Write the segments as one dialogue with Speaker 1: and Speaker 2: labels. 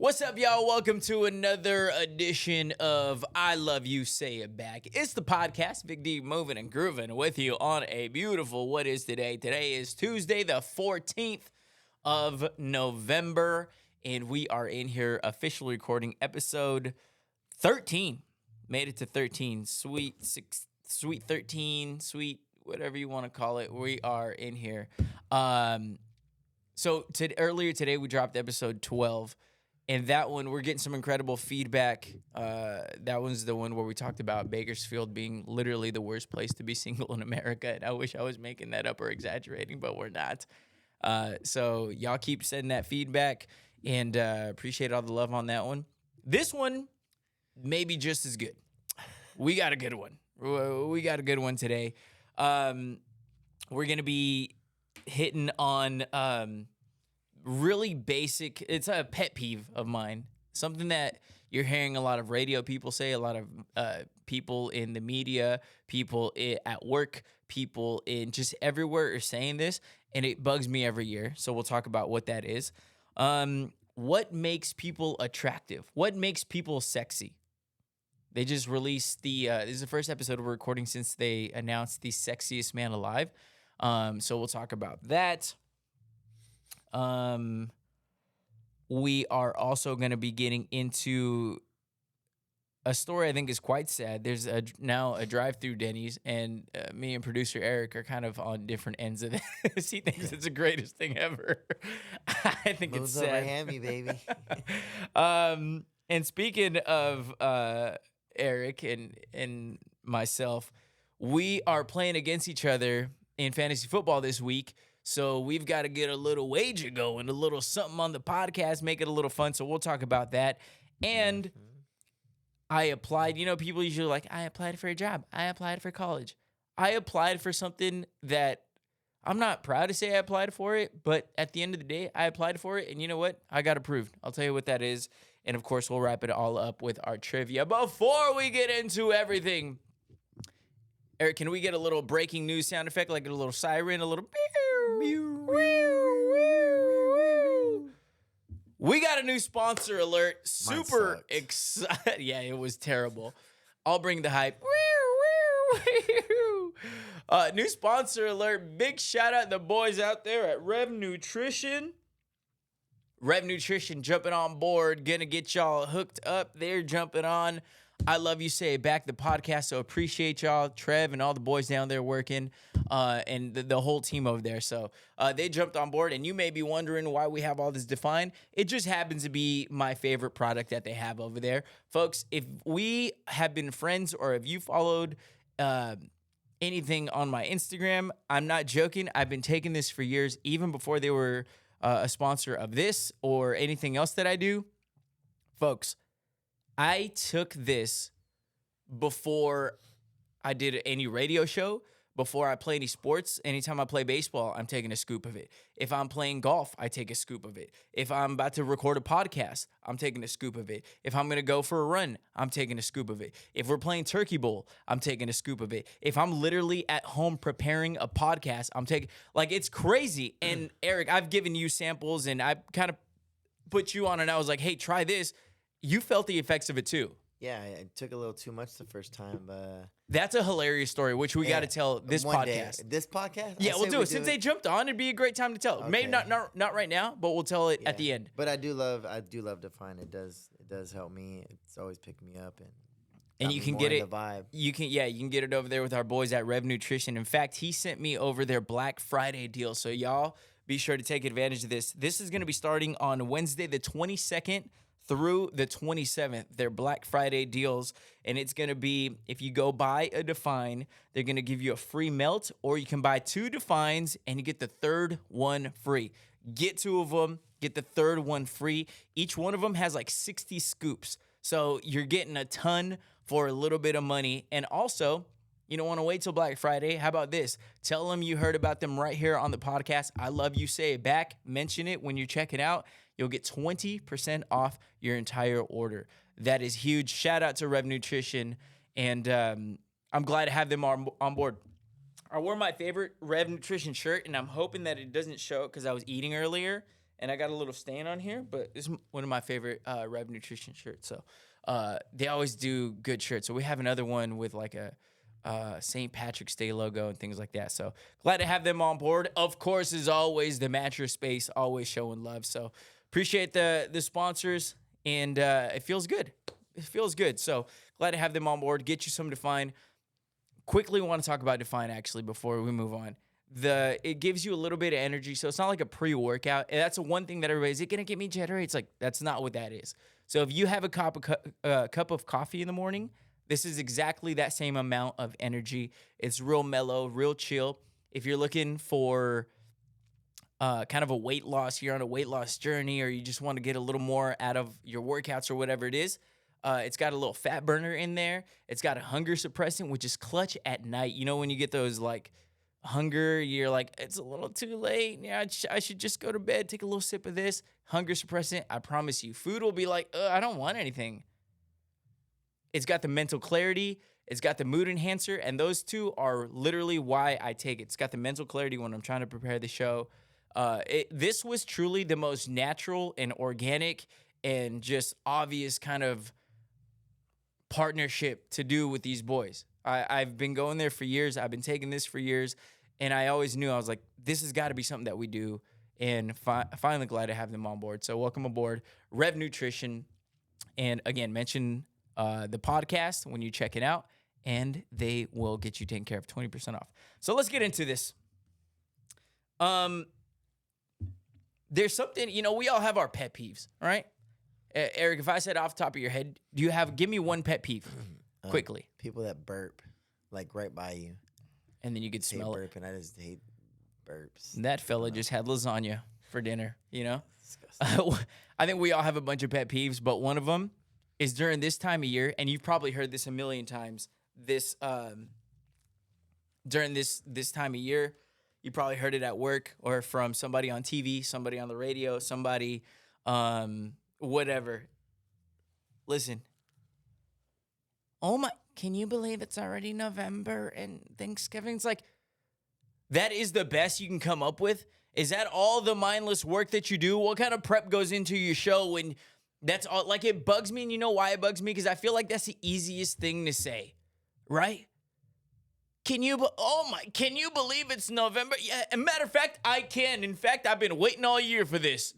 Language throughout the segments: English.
Speaker 1: What's up, y'all? Welcome to another edition of I Love You, Say It Back. It's the podcast, Big D moving and grooving with you on a beautiful, what is today? Today is Tuesday, the 14th of November, and we are in here officially recording episode 13. Made it to 13. Sweet 13, sweet whatever you want to call it. We are in here. Earlier today, we dropped episode 12. And that one, we're getting some incredible feedback. That one's the one where we talked about Bakersfield being literally the worst place to be single in America. And I wish I was making that up or exaggerating, but we're not. So y'all keep sending that feedback, and appreciate all the love on that one. This one, maybe just as good. We got a good one. We got a good one today. We're going to be hitting on... really basic. It's a pet peeve of mine. Something that you're hearing a lot of radio people say, a lot of people in the media, people at work, people in just everywhere are saying this, and it bugs me every year. So we'll talk about what that is. What makes people attractive? What makes people sexy? They just released this is the first episode we're recording since they announced the Sexiest Man alive. So we'll talk about that. We are also going to be getting into a story I think is quite sad. There's now a drive-through Denny's, and me and producer Eric are kind of on different ends of this. He thinks it's the greatest thing ever. I think
Speaker 2: Moves
Speaker 1: it's sad.
Speaker 2: over Hammy, baby.
Speaker 1: And speaking of Eric and myself, we are playing against each other in fantasy football this week. So we've got to get a little wager going, a little something on the podcast, make it a little fun. So we'll talk about that. And I applied. You know, people usually like, I applied for a job. I applied for college. I applied for something that I'm not proud to say I applied for it, but at the end of the day, I applied for it. And you know what? I got approved. I'll tell you what that is. And of course, we'll wrap it all up with our trivia. Before we get into everything, Eric, can we get a little breaking news sound effect, like a little siren, a little... We got a new sponsor alert. Super excited. Yeah, it was terrible. I'll bring the hype. New sponsor alert. Big shout out to the boys out there at Rev Nutrition. Rev Nutrition jumping on board. Gonna get y'all hooked up. They're jumping on. I Love You, Say It Back, the podcast, so appreciate y'all, Trev and all the boys down there working, and the whole team over there. So they jumped on board, and you may be wondering why we have all this defined. It just happens to be my favorite product that they have over there. Folks, if we have been friends or if you followed anything on my Instagram, I'm not joking. I've been taking this for years, even before they were a sponsor of this or anything else that I do. Folks, I took this before I did any radio show, before I play any sports. Anytime I play baseball, I'm taking a scoop of it. If I'm playing golf, I take a scoop of it. If I'm about to record a podcast, I'm taking a scoop of it. If I'm going to go for a run, I'm taking a scoop of it. If we're playing Turkey Bowl, I'm taking a scoop of it. If I'm literally at home preparing a podcast, I'm taking, like, it's crazy. And Eric, I've given you samples and I kind of put you on and I was like, hey, try this. You felt the effects of it too.
Speaker 2: Yeah, I took a little too much the first time, but...
Speaker 1: That's a hilarious story, which we got to tell this
Speaker 2: one
Speaker 1: podcast.
Speaker 2: Day. This podcast?
Speaker 1: Yeah, we'll do it. Since they jumped on, it'd be a great time to tell it.
Speaker 2: Okay.
Speaker 1: Maybe not right now, but we'll tell it at the end.
Speaker 2: But I do love Define. It does help me. It's always picked me up
Speaker 1: and you can get it.
Speaker 2: The vibe.
Speaker 1: You can get it over there with our boys at Rev Nutrition. In fact, he sent me over their Black Friday deal. So y'all be sure to take advantage of this. This is going to be starting on Wednesday the 22nd. Through the 27th, their Black Friday deals, and it's going to be, if you go buy a Define, they're going to give you a free melt, or you can buy 2 Defines, and you get the third one free. Get 2 of them, get the third one free. Each one of them has like 60 scoops, so you're getting a ton for a little bit of money, and also, you don't want to wait till Black Friday. How about this? Tell them you heard about them right here on the podcast. I Love You, Say It Back. Mention it when you check it out. You'll get 20% off your entire order. That is huge. Shout out to Rev Nutrition, and I'm glad to have them on board. I wore my favorite Rev Nutrition shirt, and I'm hoping that it doesn't show because I was eating earlier, and I got a little stain on here, but it's one of my favorite Rev Nutrition shirts. So they always do good shirts. So we have another one with like a St. Patrick's Day logo and things like that. So glad to have them on board. Of course, as always, the mattress space always showing love. So appreciate the sponsors, and it feels good. It feels good. So glad to have them on board. Get you some Define. Quickly want to talk about Define actually before we move on. It gives you a little bit of energy, so it's not like a pre-workout. And that's the one thing that everybody's, is it gonna get me jittery? It's like that's not what that is. So if you have a cup of coffee in the morning, this is exactly that same amount of energy. It's real mellow, real chill. If you're looking for kind of a weight loss, you're on a weight loss journey, or you just want to get a little more out of your workouts or whatever it is, it's got a little fat burner in there. It's got a hunger suppressant, which is clutch at night. You know, when you get those like hunger, you're like, it's a little too late. Yeah, I should just go to bed, take a little sip of this. Hunger suppressant, I promise you. Food will be like, I don't want anything. It's got the mental clarity. It's got the mood enhancer. And those two are literally why I take it. It's got the mental clarity when I'm trying to prepare the show. This was truly the most natural and organic and just obvious kind of partnership to do with these boys. I've been going there for years. I've been taking this for years. And I always knew, I was like, this has got to be something that we do. And finally glad to have them on board. So welcome aboard, Rev Nutrition. And again, mention the podcast when you check it out, and they will get you taken care of 20% off. So let's get into this. There's something, we all have our pet peeves, right? Eric, if I said off the top of your head, give me one pet peeve quickly.
Speaker 2: People that burp, like right by you.
Speaker 1: And then you could smell it.
Speaker 2: And I just hate burps.
Speaker 1: That fella just had lasagna for dinner,
Speaker 2: Disgusting.
Speaker 1: I think we all have a bunch of pet peeves, but one of them is during this time of year, and you've probably heard this a million times. During this time of year, you probably heard it at work or from somebody on TV, somebody on the radio, somebody, whatever. Listen. Oh my, can you believe it's already November and Thanksgiving's like, that is the best you can come up with? Is that all the mindless work that you do? What kind of prep goes into your show when that's all? Like, it bugs me, and you know why it bugs me? Because I feel like that's the easiest thing to say, right? Can you believe it's November? Yeah, as a matter of fact, I can. In fact, I've been waiting all year for this.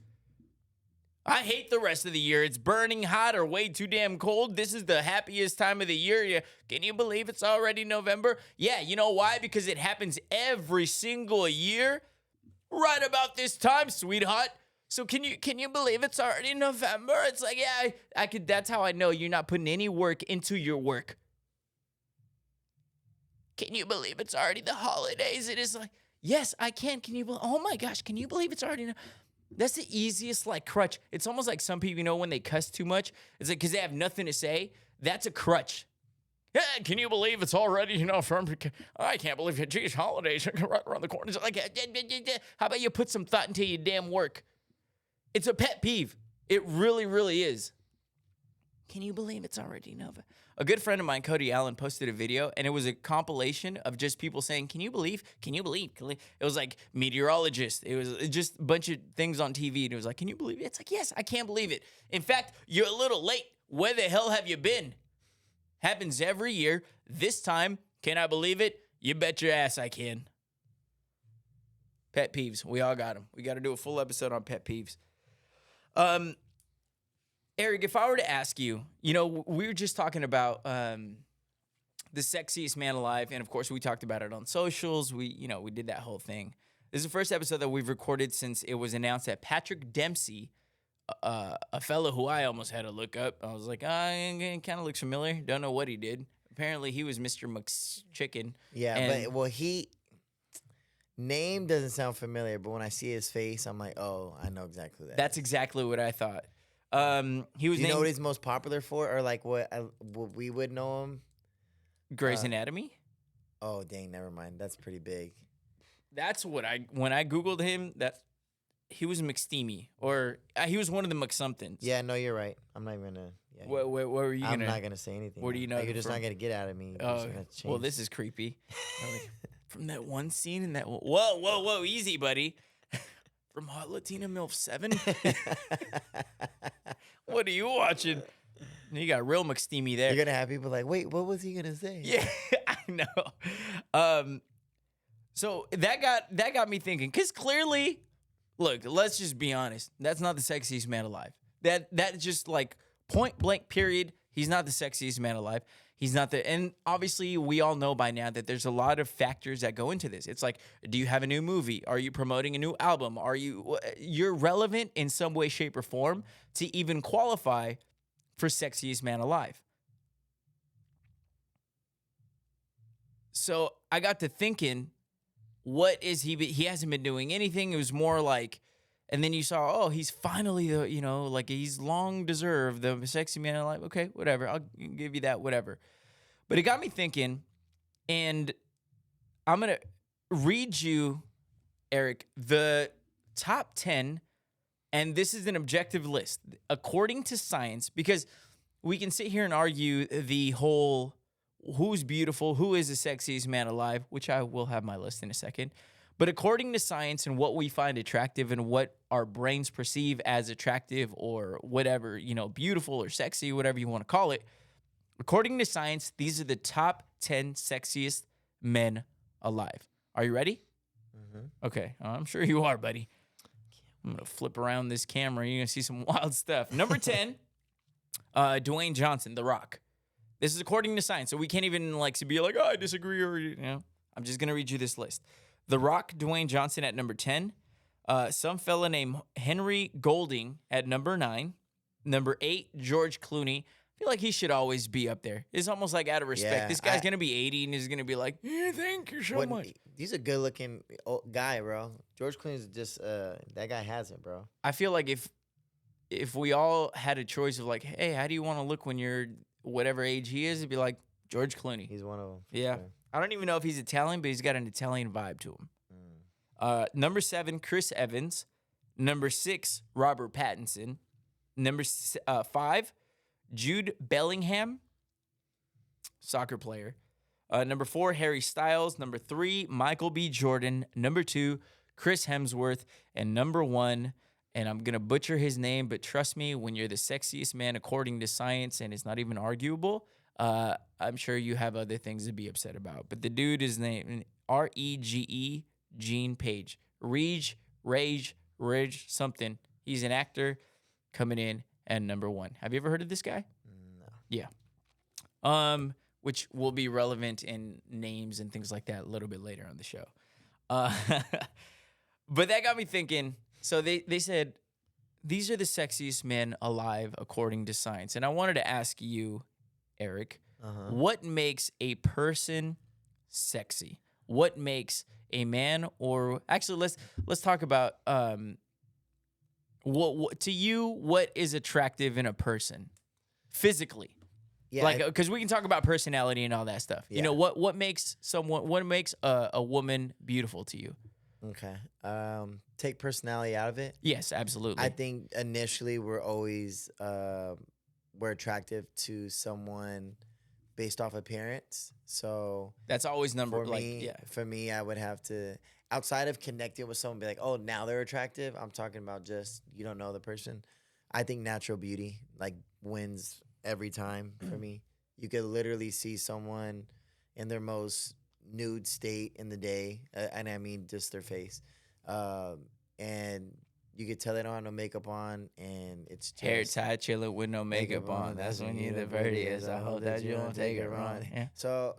Speaker 1: I hate the rest of the year. It's burning hot or way too damn cold. This is the happiest time of the year. Yeah. Can you believe it's already November? Yeah, you know why? Because it happens every single year right about this time, sweetheart. So can you believe it's already November? It's like, yeah, I could. That's how I know you're not putting any work into your work. Can you believe it's already the holidays? It is like, yes, I can. Oh my gosh, can you believe it's already That's the easiest, like, crutch. It's almost like some people, when they cuss too much, it's like because they have nothing to say. That's a crutch. Yeah, can you believe it's already, I can't believe it. Geez, holidays are right around the corner. It's like, how about you put some thought into your damn work? It's a pet peeve. It really, really is. Can you believe it's already Nova? A good friend of mine, Cody Allen, posted a video, and it was a compilation of just people saying, can you believe? It was like meteorologists. It was just a bunch of things on TV, and it was like, can you believe it? It's like, yes, I can't believe it. In fact, you're a little late. Where the hell have you been? Happens every year. This time, can I believe it? You bet your ass I can. Pet peeves. We all got them. We got to do a full episode on pet peeves. Eric, if I were to ask you, we were just talking about the sexiest man alive, and of course we talked about it on socials. We did that whole thing. This is the first episode that we've recorded since it was announced that Patrick Dempsey, a fellow who I almost had to look up. I was like, kind of looks familiar. Don't know what he did. Apparently he was Mr. McChicken.
Speaker 2: Yeah, name doesn't sound familiar, but when I see his face, I'm like, oh, I know exactly that.
Speaker 1: That's exactly what I thought. He was.
Speaker 2: Do you know what he's most popular for, or like what we would know him?
Speaker 1: Grey's Anatomy.
Speaker 2: Oh dang, never mind. That's pretty big.
Speaker 1: That's what when I googled him. That he was McSteamy, or he was one of the McSomethings.
Speaker 2: Yeah, no, you're right. I'm not even gonna. Yeah,
Speaker 1: what were you gonna?
Speaker 2: I'm not gonna say anything.
Speaker 1: What do you know?
Speaker 2: You're just not gonna get out of me.
Speaker 1: Well, this is creepy. From that one scene in that. Whoa, easy, buddy. from Hot Latina MILF 7. What are you watching? You got real McSteamy there.
Speaker 2: You're gonna have people like, wait, what was he gonna say?
Speaker 1: Yeah, I know. So that got me thinking, because clearly, look, let's just be honest. That's not the sexiest man alive. That's just like point blank period. He's not the sexiest man alive. He's not and obviously we all know by now that there's a lot of factors that go into this. It's like, do you have a new movie? Are you promoting a new album? You're relevant in some way, shape, or form to even qualify for sexiest man alive. So I got to thinking, what is he? He hasn't been doing anything. It was more like, and then you saw, oh, he's finally like he's long deserved the sexy man alive. Okay, whatever. I'll give you that, whatever. But it got me thinking, and I'm going to read you, Eric, the top 10, and this is an objective list, according to science, because we can sit here and argue the whole who's beautiful, who is the sexiest man alive, which I will have my list in a second. But according to science and what we find attractive and what our brains perceive as attractive or whatever, beautiful or sexy, whatever you want to call it, according to science, these are the top 10 sexiest men alive. Are you ready? Mm-hmm. Okay. I'm sure you are, buddy. I'm going to flip around this camera. You're going to see some wild stuff. Number 10, Dwayne Johnson, The Rock. This is according to science, so we can't even be like, oh, I disagree, or I'm just going to read you this list. The Rock, Dwayne Johnson at number 10. Some fella named Henry Golding at number 9. Number 8, George Clooney. I feel like he should always be up there. It's almost like out of respect.
Speaker 2: Yeah,
Speaker 1: this guy's going to be 80 and he's going to be like, yeah, thank you so much.
Speaker 2: He's a good-looking guy, bro. George Clooney's just, that guy has it, bro.
Speaker 1: I feel like if we all had a choice of like, hey, how do you want to look when you're whatever age he is, it'd be like George Clooney.
Speaker 2: He's one of them.
Speaker 1: Yeah. Sure. I don't even know if he's Italian, but he's got an Italian vibe to him. Number 7, Chris Evans. Number 6, Robert Pattinson. Number 5, Jude Bellingham, soccer player. Number 4, Harry Styles. Number 3, Michael B. Jordan. Number 2, Chris Hemsworth. And number 1, and I'm going to butcher his name, but trust me, when you're the sexiest man according to science and it's not even arguable, I'm sure you have other things to be upset about. But the dude is named Rege, Gene Page. Rage, something. He's an actor coming in at number 1. Have you ever heard of this guy?
Speaker 2: No.
Speaker 1: Yeah. Which will be relevant in names and things like that a little bit later on the show. But that got me thinking. So they said, these are the sexiest men alive according to science. And I wanted to ask you, Eric, what makes a person sexy? What makes a man, or actually let's talk about what to you, what is attractive in a person physically? Yeah, because we can talk about personality and all that stuff. Yeah. What makes a woman beautiful to you?
Speaker 2: Okay. Take personality out of it.
Speaker 1: Yes, absolutely.
Speaker 2: I think initially we're always we're attractive to someone based off appearance. So
Speaker 1: that's always
Speaker 2: for me, I would have to, outside of connecting with someone, be like, oh, now they're attractive. I'm talking about just you don't know the person. I think natural beauty wins every time for me. You could literally see someone in their most nude state in the day, and I mean just their face, and you could tell they don't have no makeup on, and it's just
Speaker 1: hair tied, chilling with no makeup on. That's when you're the prettiest. I hope that you don't take it wrong. Yeah.
Speaker 2: So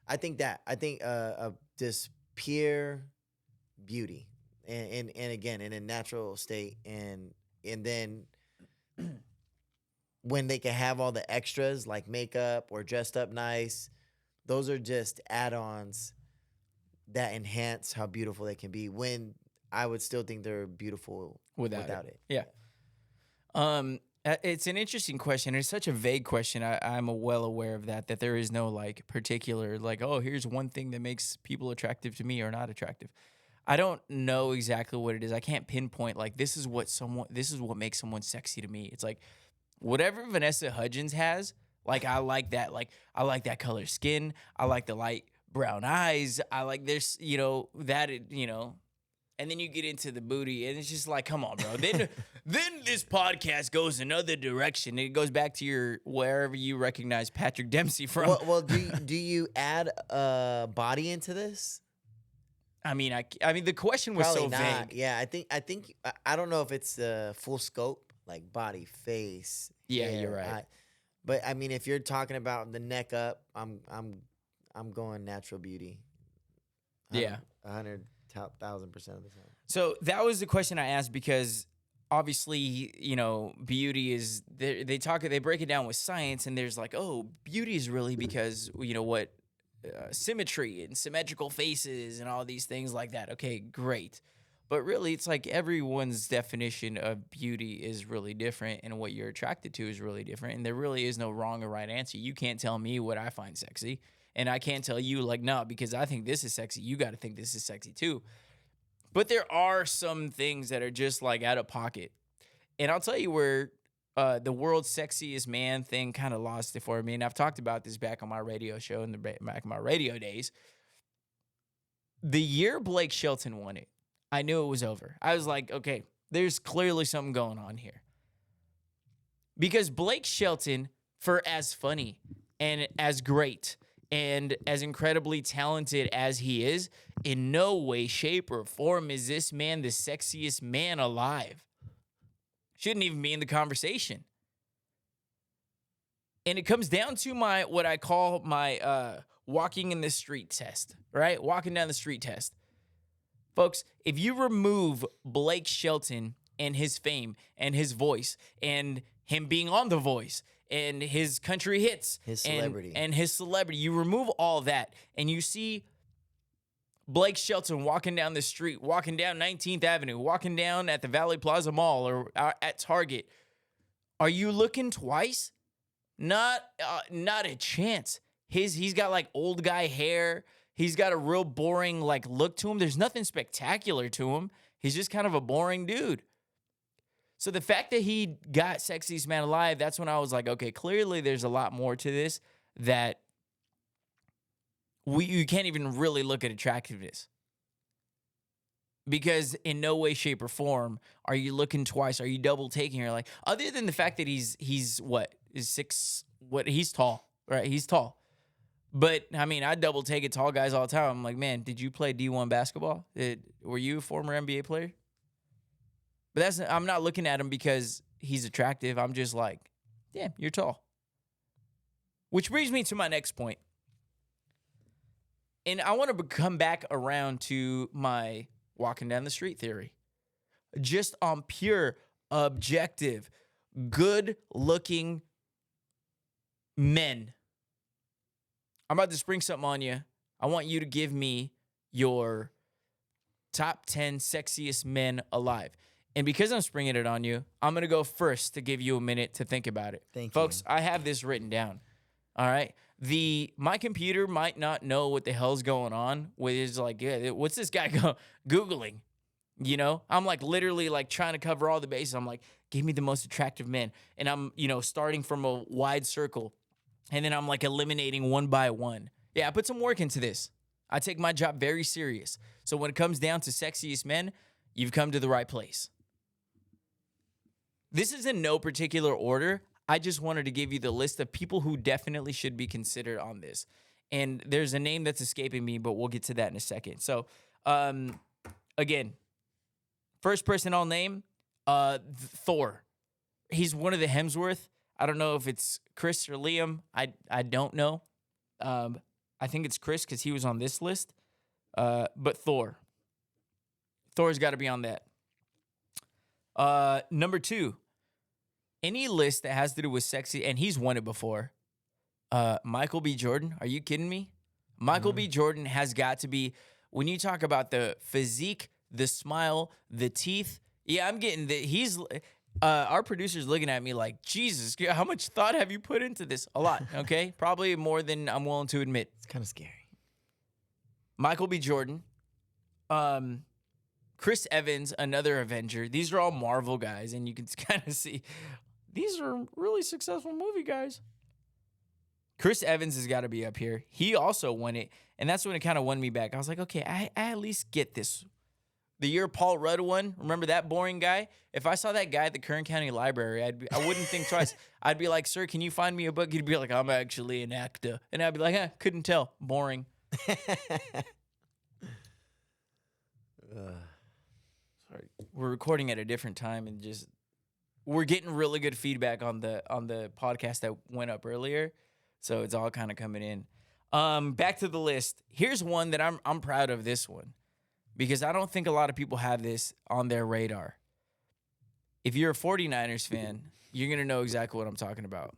Speaker 2: I think this pure beauty, and again in a natural state, and then when they can have all the extras like makeup or dressed up nice. Those are just add-ons that enhance how beautiful they can be, when I would still think they're beautiful without it.
Speaker 1: Yeah. It's an interesting question. It's such a vague question. I'm well aware of that there is no particular oh, here's one thing that makes people attractive to me or not attractive. I don't know exactly what it is. I can't pinpoint this is what makes someone sexy to me. It's whatever Vanessa Hudgens has. I like that. I like that color skin. I like the light brown eyes. I like this, and then you get into the booty, and it's just like, come on, bro. Then this podcast goes another direction. It goes back to your wherever you recognize Patrick Dempsey from.
Speaker 2: Well, do you add body into this?
Speaker 1: I mean, the question was
Speaker 2: Probably
Speaker 1: so
Speaker 2: not.
Speaker 1: vague.
Speaker 2: Yeah, I don't know if it's the full scope, like body, face.
Speaker 1: Yeah,
Speaker 2: hair,
Speaker 1: you're right.
Speaker 2: But I mean, if you're talking about the neck up, I'm going natural beauty.
Speaker 1: Yeah.
Speaker 2: 100,000% of the time.
Speaker 1: So that was the question I asked because obviously, beauty is they break it down with science, and there's like, oh, beauty is really because what symmetry and symmetrical faces and all these things like that. Okay, great. But really, it's like everyone's definition of beauty is really different, and what you're attracted to is really different, and there really is no wrong or right answer. You can't tell me what I find sexy, and I can't tell you like, no, because I think this is sexy. You got to think this is sexy too. But there are some things that are just like out of pocket. And I'll tell you where the world's sexiest man thing kind of lost it for me. And I've talked about this back on my radio show in the back of my radio days. The year Blake Shelton won it, I knew it was over. I was like, okay, there's clearly something going on here. Because Blake Shelton, for as funny and as great and as incredibly talented as he is, in no way, shape, or form is this man the sexiest man alive. Shouldn't even be in the conversation. And it comes down to what I call my walking in the street test, right? Walking down the street test. Folks, if you remove Blake Shelton and his fame and his voice and him being on The Voice and his country hits,
Speaker 2: his celebrity,
Speaker 1: and his celebrity, you remove all that and you see Blake Shelton walking down the street, walking down 19th Avenue, walking down at the Valley Plaza Mall or at Target. Are you looking twice? Not a chance. He's got like old guy hair. He's got a real boring like look to him. There's nothing spectacular to him. He's just kind of a boring dude. So the fact that he got Sexiest Man Alive, that's when I was like, okay, clearly there's a lot more to this that you can't even really look at attractiveness. Because in no way, shape, or form are you looking twice. Are you double taking? You're like, other than the fact that he's tall, right? He's tall. But I mean, I double take it tall guys all the time. I'm like, man, did you play D1 basketball? Were you a former NBA player? But I'm not looking at him because he's attractive. I'm just like, yeah, you're tall. Which brings me to my next point. And I want to come back around to my walking down the street theory. Just on pure, objective, good-looking men. I'm about to spring something on you. I want you to give me your top 10 sexiest men alive. And because I'm springing it on you, I'm going to go first to give you a minute to think about it.
Speaker 2: Thank you.
Speaker 1: Folks, I have this written down. All right? My computer might not know what the hell's going on with his like, yeah, what's this guy Googling? I'm like literally like trying to cover all the bases. I'm like, give me the most attractive men. And I'm, starting from a wide circle. And then I'm like eliminating one by one. Yeah, I put some work into this. I take my job very serious. So when it comes down to sexiest men, you've come to the right place. This is in no particular order. I just wanted to give you the list of people who definitely should be considered on this. And there's a name that's escaping me, but we'll get to that in a second. So, again, first person I'll name, Thor. He's one of the Hemsworth. I don't know if it's Chris or Liam. I don't know. I think it's Chris because he was on this list. But Thor. Thor's got to be on that. Number 2. Any list that has to do with sexy, and he's won it before. Michael B. Jordan. Are you kidding me? Michael B. Jordan has got to be, when you talk about the physique, the smile, the teeth. Yeah, I'm getting our producer's looking at me like, Jesus, how much thought have you put into this? A lot, okay? Probably more than I'm willing to admit.
Speaker 2: It's kind of scary.
Speaker 1: Michael B. Jordan. Chris Evans, another Avenger. These are all Marvel guys, and you can kind of see these are really successful movie guys. Chris Evans has got to be up here. He also won it, and that's when it kind of won me back. I was like, okay, I at least get this The year Paul Rudd won. Remember that boring guy? If I saw that guy at the Kern County Library, I wouldn't think twice. I'd be like, sir, can you find me a book? He'd be like, I'm actually an actor. And I'd be like, couldn't tell. Boring. Sorry. We're recording at a different time and just we're getting really good feedback on the podcast that went up earlier. So it's all kind of coming in. Back to the list. Here's one that I'm proud of this one. Because I don't think a lot of people have this on their radar. If you're a 49ers fan, you're going to know exactly what I'm talking about.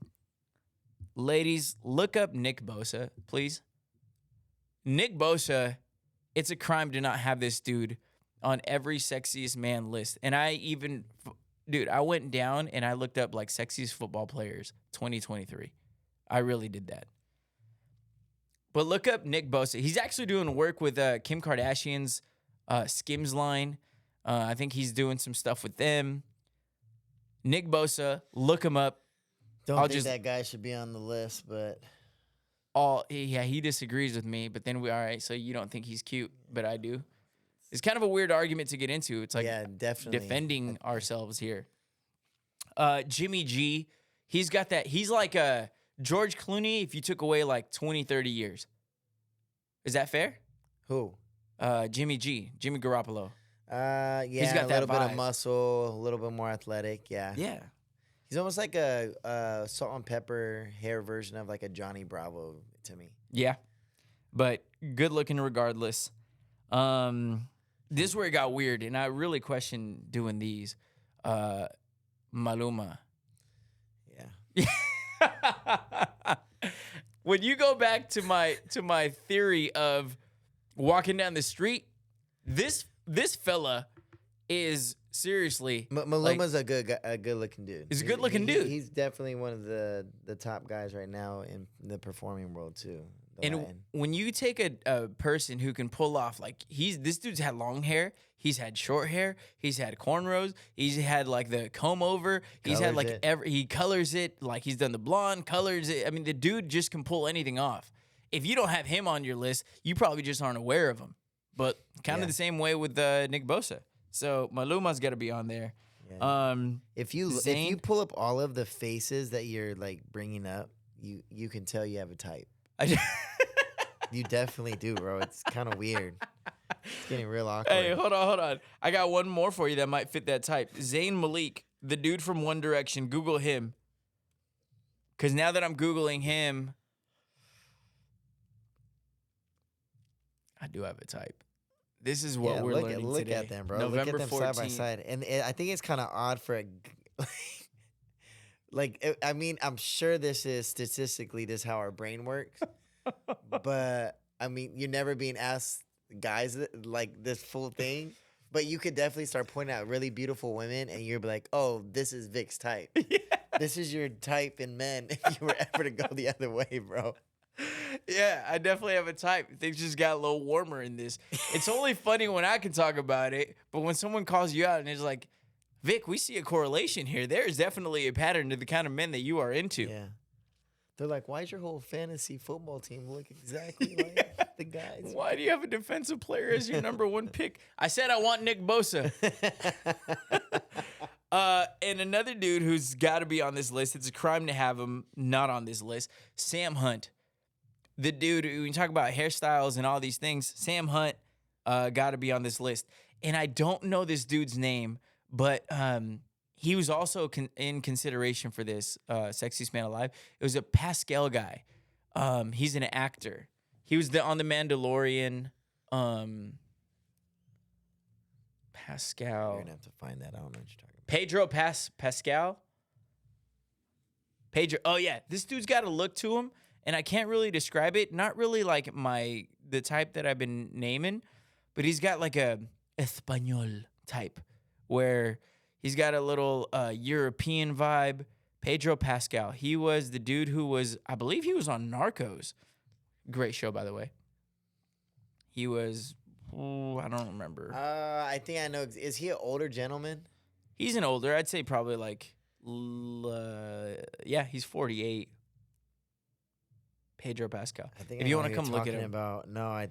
Speaker 1: Ladies, look up Nick Bosa, please. Nick Bosa, it's a crime to not have this dude on every sexiest man list. And I went down and I looked up like sexiest football players 2023. I really did that. But look up Nick Bosa. He's actually doing work with Kim Kardashian's Skims line. I think he's doing some stuff with them. Nick Bosa, look him up.
Speaker 2: Don't think that guy should be on the list, but
Speaker 1: he disagrees with me. But then all right. So you don't think he's cute, but I do. It's kind of a weird argument to get into. It's like
Speaker 2: definitely
Speaker 1: defending ourselves here. Jimmy G, he's got that. He's like a George Clooney if you took away like 20, 30 years. Is that fair?
Speaker 2: Who?
Speaker 1: Jimmy Garoppolo.
Speaker 2: He's got a little bit of muscle, a little bit more athletic. Yeah.
Speaker 1: Yeah.
Speaker 2: He's almost like a salt and pepper hair version of like a Johnny Bravo to me.
Speaker 1: Yeah. But good looking regardless. This is where it got weird, and I really questioned doing these. Maluma.
Speaker 2: Yeah.
Speaker 1: When you go back to my theory of walking down the street, this fella is seriously
Speaker 2: Maluma's a good looking dude.
Speaker 1: He's a good looking dude.
Speaker 2: He's definitely one of the top guys right now in the performing world too.
Speaker 1: And when you take a person who can pull off this dude's had long hair, he's had short hair, he's had cornrows, he's had like the comb over, he's had like he colors it, like he's done the blonde, colors it. I mean, the dude just can pull anything off. If you don't have him on your list, you probably just aren't aware of him. But kind of the same way with Nick Bosa. So Maluma's got to be on there.
Speaker 2: Yeah. If you pull up all of the faces that you're like bringing up, you can tell you have a type. You definitely do, bro. It's kind of weird. It's getting real awkward.
Speaker 1: Hey, hold on. I got one more for you that might fit that type. Zayn Malik, the dude from One Direction. Google him. Because now that I'm Googling him, I do have a type. This is what we're learning
Speaker 2: look
Speaker 1: today.
Speaker 2: At them, bro.
Speaker 1: November
Speaker 2: look at them
Speaker 1: 14th.
Speaker 2: Side by side. And I think it's kind of odd for I'm sure this is statistically this is how our brain works. But, I mean, you're never being asked guys like this full thing. But you could definitely start pointing out really beautiful women, and you'll be like, oh, this is Vic's type. Yeah. This is your type in men if you were ever to go the other way, bro.
Speaker 1: Yeah, I definitely have a type. Things just got a little warmer in this. It's only funny when I can talk about it, but when someone calls you out and it's like, Vic, we see a correlation here. There is definitely a pattern to the kind of men that you are into.
Speaker 2: Yeah. They're like, why is your whole fantasy football team look exactly like the guys?
Speaker 1: Why do you have a defensive player as your number one pick? I said I want Nick Bosa. And another dude who's got to be on this list, it's a crime to have him not on this list, Sam Hunt. The dude, when you talk about hairstyles and all these things, Sam Hunt got to be on this list. And I don't know this dude's name, but he was also in consideration for this Sexiest Man Alive. It was a Pascal guy. He's an actor. He was on The Mandalorian. Pascal.
Speaker 2: You're going to have to find that. I don't know what you're talking about.
Speaker 1: Pedro Pascal? Pedro. Oh, yeah. This dude's got a look to him, and I can't really describe it. Not really like the type that I've been naming, but he's got like a Espanol type where he's got a little European vibe. Pedro Pascal. He was the dude who was, I believe he was on Narcos. Great show, by the way. He was, I don't remember.
Speaker 2: I think I know. Is he an older gentleman?
Speaker 1: He's an older. I'd say probably like, he's 48. Pedro Pascal.
Speaker 2: I think
Speaker 1: If
Speaker 2: I
Speaker 1: you
Speaker 2: know
Speaker 1: want to
Speaker 2: who
Speaker 1: come
Speaker 2: you're
Speaker 1: look at
Speaker 2: talking
Speaker 1: him.
Speaker 2: about. No,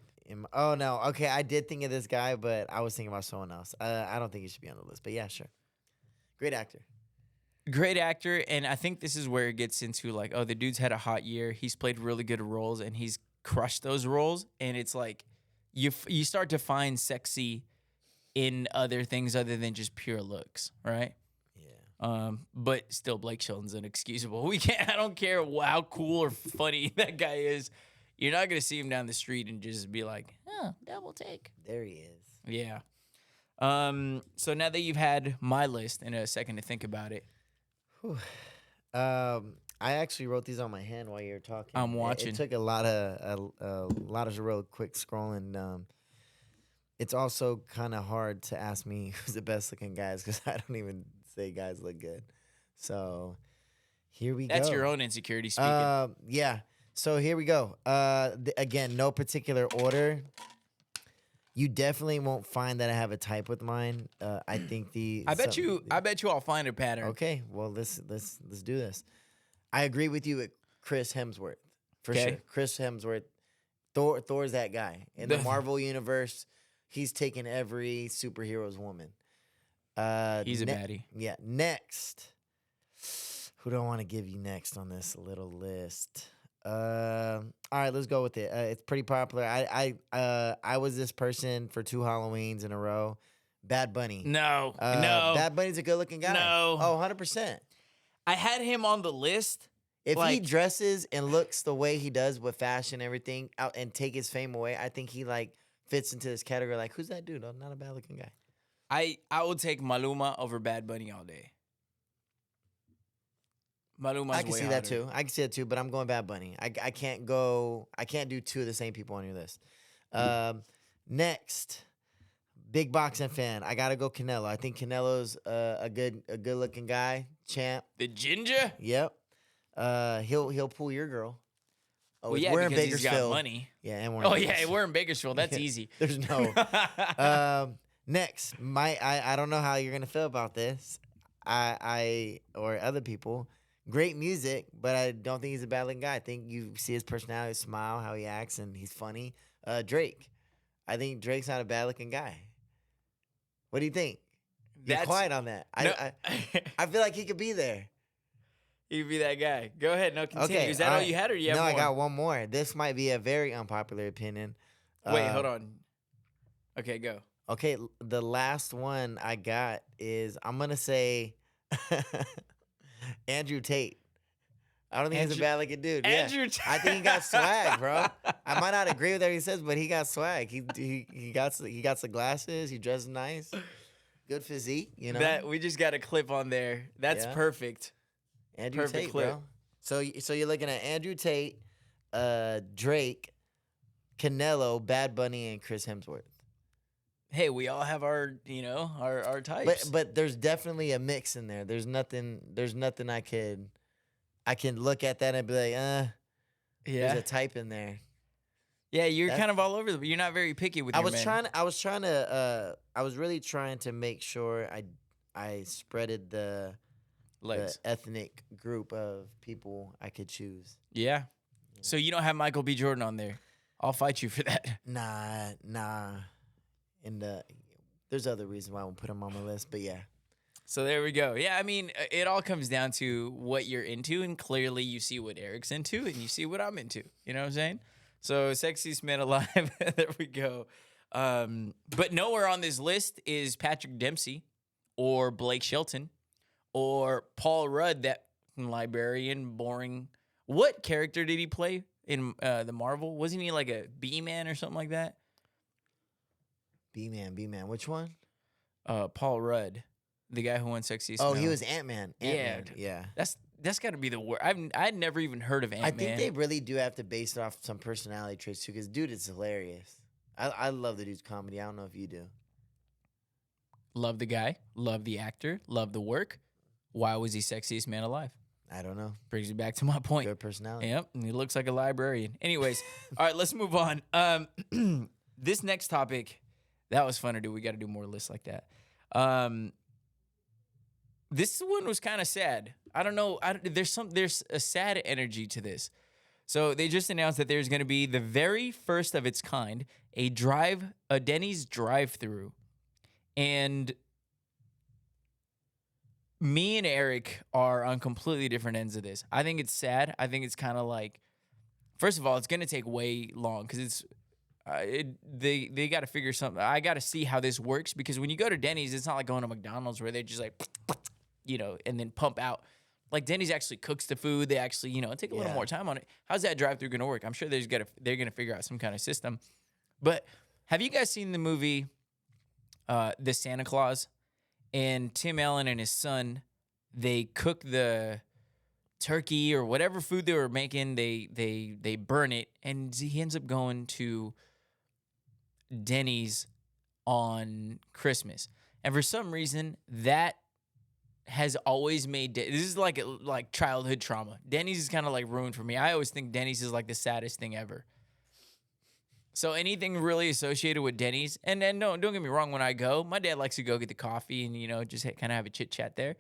Speaker 2: oh no. Okay, I did think of this guy, but I was thinking about someone else. I don't think he should be on the list. But yeah, sure. Great actor.
Speaker 1: Great actor, and I think this is where it gets into like, oh, the dude's had a hot year. He's played really good roles, and he's crushed those roles. And it's like you start to find sexy in other things other than just pure looks, right?
Speaker 2: Yeah.
Speaker 1: But still, Blake Shelton's inexcusable. We can't. I don't care how cool or funny that guy is. You're not gonna see him down the street and just be like, "Oh, double take."
Speaker 2: There he is.
Speaker 1: Yeah. So now that you've had my list and a second to think about it,
Speaker 2: Whew. I actually wrote these on my hand while you were talking.
Speaker 1: I'm
Speaker 2: It
Speaker 1: watching.
Speaker 2: took a lot of real quick scrolling. It's also kind of hard to ask me who's the best looking guys because I don't even say guys look good. So here we go.
Speaker 1: That's your own insecurity speaking.
Speaker 2: Yeah. So here we go. Again, no particular order. You definitely won't find that I have a type with mine. I think
Speaker 1: I bet you I'll find a pattern.
Speaker 2: Okay, well let's do this. I agree with you with Chris Hemsworth for
Speaker 1: Okay.
Speaker 2: sure. Chris Hemsworth, Thor's that guy in the Marvel universe. He's taken every superhero's woman.
Speaker 1: He's a baddie.
Speaker 2: Yeah. Next, who do I want to give you next on this little list? All right, let's go with it. It's pretty popular. I was this person for 2 Halloweens in a row. Bad Bunny.
Speaker 1: No, no.
Speaker 2: Bad Bunny's a good looking guy.
Speaker 1: No.
Speaker 2: Oh, 100%.
Speaker 1: I had him on the list.
Speaker 2: If he
Speaker 1: Like-
Speaker 2: dresses and looks the way he does with fashion and everything out and take his fame away, I think he like fits into this category. Like, who's that dude? Oh, not a bad looking guy.
Speaker 1: I would take Maluma over Bad Bunny all day. Maluma's
Speaker 2: I can
Speaker 1: way
Speaker 2: see that
Speaker 1: hotter.
Speaker 2: too. I can see that too, but I'm going Bad Bunny. I can't do 2 of the same people on your list. Next, big boxing fan. I gotta go Canelo. I think Canelo's a good looking guy, champ.
Speaker 1: The ginger?
Speaker 2: Yep. He'll pull your girl. Oh,
Speaker 1: Well, yeah,
Speaker 2: we're in
Speaker 1: because he's got
Speaker 2: Bakersfield.
Speaker 1: money.
Speaker 2: Yeah, and we're in
Speaker 1: Oh yeah,
Speaker 2: Bakersfield.
Speaker 1: we're in Bakersfield. That's easy.
Speaker 2: There's no. Next, I don't know how you're gonna feel about this. I or other people. Great music, but I don't think he's a bad looking guy. I think you see his personality, his smile, how he acts, and he's funny. Drake. I think Drake's not a bad looking guy. What do you think? You're
Speaker 1: That's-
Speaker 2: quiet on that.
Speaker 1: No.
Speaker 2: I feel like he could be there.
Speaker 1: You'd be that guy. Go ahead. No, continue.
Speaker 2: Okay,
Speaker 1: Is that all
Speaker 2: alright.
Speaker 1: you had, or do you have
Speaker 2: No,
Speaker 1: more?
Speaker 2: I got one more. This might be a very unpopular opinion.
Speaker 1: Wait, hold on. Okay, go.
Speaker 2: Okay, the last one I got is I'm gonna say Andrew Tate. I don't think he's a
Speaker 1: Andrew-
Speaker 2: bad looking dude.
Speaker 1: Andrew
Speaker 2: Yeah. I think he got swag, bro. I might not agree with everything he says, but he got swag. He got the glasses. He dresses nice. Good physique, you know.
Speaker 1: That we just got a clip on there. That's
Speaker 2: Yeah.
Speaker 1: perfect.
Speaker 2: Andrew
Speaker 1: perfect
Speaker 2: Tate,
Speaker 1: clip.
Speaker 2: bro. So you're looking at Andrew Tate, Drake, Canelo, Bad Bunny, and Chris Hemsworth.
Speaker 1: Hey, we all have our, our types.
Speaker 2: But there's definitely a mix in there. There's nothing I can look at that and be like, there's
Speaker 1: yeah,
Speaker 2: a type in there.
Speaker 1: yeah, you're
Speaker 2: that's-
Speaker 1: kind of all over. You're not very picky with.
Speaker 2: I
Speaker 1: your
Speaker 2: was
Speaker 1: men.
Speaker 2: I was really trying to make sure I spreaded the
Speaker 1: legs.
Speaker 2: ethnic group of people I could choose.
Speaker 1: Yeah. So you don't have Michael B. Jordan on there. I'll fight you for that.
Speaker 2: Nah. And there's other reasons why I won't put him on my list, but yeah.
Speaker 1: So there we go. Yeah, I mean, it all comes down to what you're into, and clearly you see what Eric's into, and you see what I'm into. You know what I'm saying? So Sexiest Man Alive. There we go. But nowhere on this list is Patrick Dempsey or Blake Shelton or Paul Rudd, that librarian, boring. What character did he play in the Marvel? Wasn't he like a B-Man or something like that?
Speaker 2: B-Man. Which one?
Speaker 1: Paul Rudd, the guy who won Sexiest
Speaker 2: Oh,
Speaker 1: Man.
Speaker 2: he was Ant-Man.
Speaker 1: Yeah.
Speaker 2: Yeah.
Speaker 1: That's got to be the worst. I'd never even heard of Ant-Man.
Speaker 2: I think they really do have to base it off some personality traits too, because dude, it's hilarious. I love the dude's comedy. I don't know if you do.
Speaker 1: Love the guy, love the actor, love the work. Why was he Sexiest Man Alive?
Speaker 2: I don't know.
Speaker 1: Brings me back to my point.
Speaker 2: Good personality.
Speaker 1: Yep, and he looks like a librarian. Anyways, all right, let's move on. This next topic, that was fun to do. We got to do more lists like that. This one was kind of sad. I don't know. There's a sad energy to this. So they just announced that there's going to be the very first of its kind, a Denny's drive-through. And me and Eric are on completely different ends of this. I think it's sad. I think it's kind of like, first of all, it's going to take way long because it's they got to figure something. I got to see how this works because when you go to Denny's, it's not like going to McDonald's where they're just like, and then pump out. Like Denny's actually cooks the food. They actually, take a little more time on it. How's that drive-through going to work? I'm sure they're going to figure out some kind of system. But have you guys seen the movie The Santa Claus? And Tim Allen and his son, they cook the turkey or whatever food they were making. They burn it, and he ends up going to Denny's on Christmas. And for some reason, that has always made this is like childhood trauma. Denny's is kind of like ruined for me. I always think Denny's is like the saddest thing ever. So anything really associated with Denny's, and then don't get me wrong, when I go, my dad likes to go get the coffee and just kind of have a chit chat there.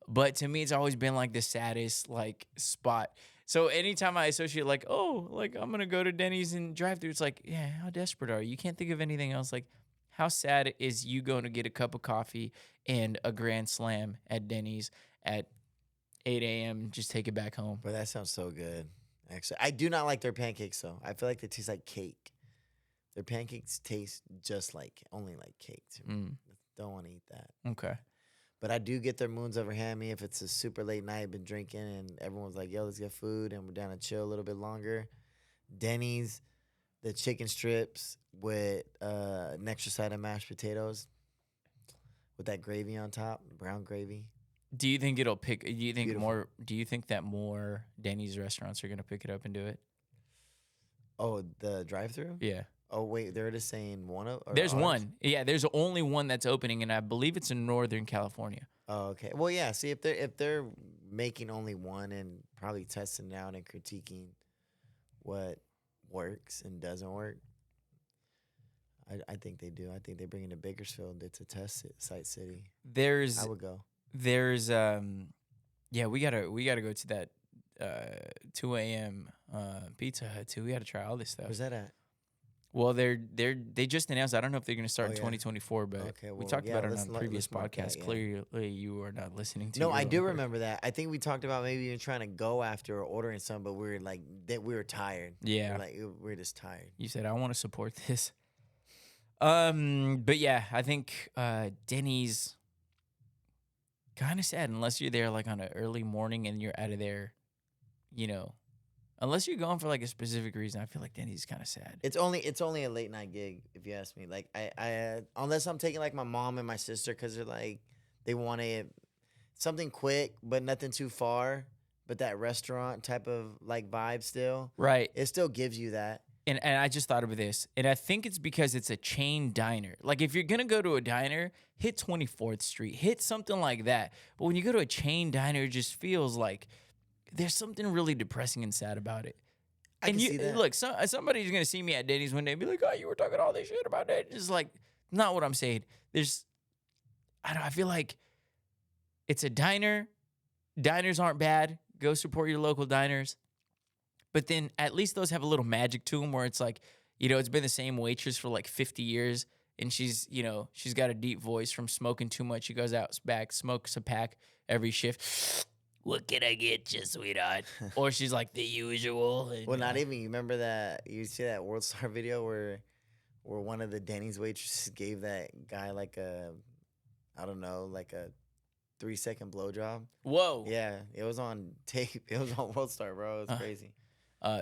Speaker 1: But to me, it's always been like the saddest like spot. So anytime I associate I'm gonna go to Denny's and drive through, it's like, yeah, how desperate are you? You can't think of anything else. Like, how sad is you going to get a cup of coffee and a grand slam at Denny's at 8 a.m. Just take it back home.
Speaker 2: But that sounds so good. Actually, I do not like their pancakes though. I feel like they taste like cake. Their pancakes taste just only like cake to me. Don't want to eat that.
Speaker 1: Okay.
Speaker 2: But I do get their moons over hammy if it's a super late night, been drinking, and everyone's like, yo, let's get food, and we're down to chill a little bit longer. Denny's, the chicken strips with an extra side of mashed potatoes with that gravy on top, brown gravy.
Speaker 1: Do you think it'll pick? Do you think
Speaker 2: Beautiful.
Speaker 1: Do you think that more Denny's restaurants are gonna pick it up and do it?
Speaker 2: Oh, the drive-through?
Speaker 1: Yeah.
Speaker 2: Oh, wait, they're just saying one of
Speaker 1: There's
Speaker 2: ours?
Speaker 1: one. Yeah, there's only one that's opening, and I believe it's in Northern California.
Speaker 2: Oh, okay. Well, yeah. See, if they're making only one and probably testing it out and critiquing what works and doesn't work, I think they do. I think they bring it to Bakersfield. It's a test site city. I would go.
Speaker 1: There's yeah, we gotta go to that 2 a.m. Pizza Hut too. We gotta try all this stuff.
Speaker 2: Where's that at?
Speaker 1: Well, they just announced. I don't know if they're going to start in
Speaker 2: yeah.
Speaker 1: 2024, but
Speaker 2: Okay,
Speaker 1: we
Speaker 2: well,
Speaker 1: talked
Speaker 2: yeah,
Speaker 1: about it
Speaker 2: let's
Speaker 1: on a
Speaker 2: let-
Speaker 1: previous
Speaker 2: let's mark that,
Speaker 1: podcast.
Speaker 2: yeah.
Speaker 1: Clearly, you are not listening to.
Speaker 2: No,
Speaker 1: your
Speaker 2: I do
Speaker 1: own-
Speaker 2: remember that. I think we talked about maybe even trying to go after or ordering some, but we were like that. We were tired.
Speaker 1: Yeah,
Speaker 2: We're just tired.
Speaker 1: you said I want to support this. But yeah, I think Denny's kind of sad unless you're there like on an early morning and you're out of there, Unless you're going for like a specific reason, I feel like Denny's kind of sad.
Speaker 2: It's only a late night gig if you ask me. Like I unless I'm taking like my mom and my sister because they're like they want something quick but nothing too far, but that restaurant type of like vibe still.
Speaker 1: Right.
Speaker 2: It still gives you that.
Speaker 1: And I just thought of this, and I think it's because it's a chain diner. Like if you're gonna go to a diner, hit 24th Street, hit something like that. But when you go to a chain diner, it just feels like there's something really depressing and sad about it.
Speaker 2: I
Speaker 1: and
Speaker 2: can
Speaker 1: you
Speaker 2: see that.
Speaker 1: look, somebody's gonna see me at Denny's one day and be like, "Oh, you were talking all this shit about that." It's like not what I'm saying. I feel like it's a diner. Diners aren't bad. Go support your local diners. But then at least those have a little magic to them where it's like, it's been the same waitress for like 50 years. And she's got a deep voice from smoking too much. She goes out back, smokes a pack every shift. What can I get you, sweetheart? Or she's like the usual. And,
Speaker 2: Well, not even. You remember that? You see that World Star video where one of the Denny's waitresses gave that guy like a 3-second blowjob.
Speaker 1: Whoa.
Speaker 2: Yeah, it was on tape. It was on World Star, bro. It was crazy.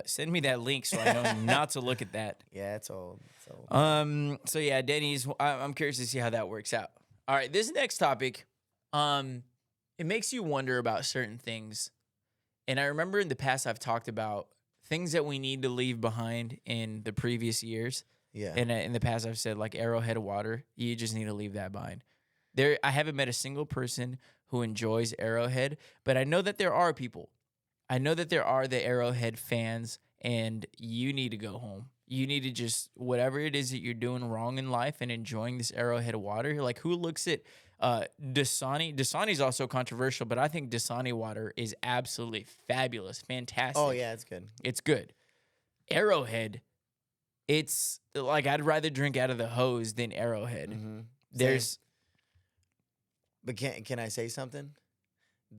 Speaker 1: Send me that link so I know not to look at that.
Speaker 2: Yeah, it's old. It's old.
Speaker 1: So yeah, Denny's. I'm curious to see how that works out. All right, this next topic, it makes you wonder about certain things, and I remember in the past I've talked about things that we need to leave behind in the previous years.
Speaker 2: Yeah.
Speaker 1: And in the past I've said like Arrowhead water, you just need to leave that behind. I haven't met a single person who enjoys Arrowhead, but I know that there are people. I know that there are the Arrowhead fans, and you need to go home. You need to just, whatever it is that you're doing wrong in life and enjoying this Arrowhead water. Like, who looks at Dasani? Dasani's also controversial, but I think Dasani water is absolutely fabulous, fantastic.
Speaker 2: Oh, yeah, it's good.
Speaker 1: It's good. Arrowhead, it's like I'd rather drink out of the hose than Arrowhead.
Speaker 2: Mm-hmm.
Speaker 1: There's,
Speaker 2: but can I say something?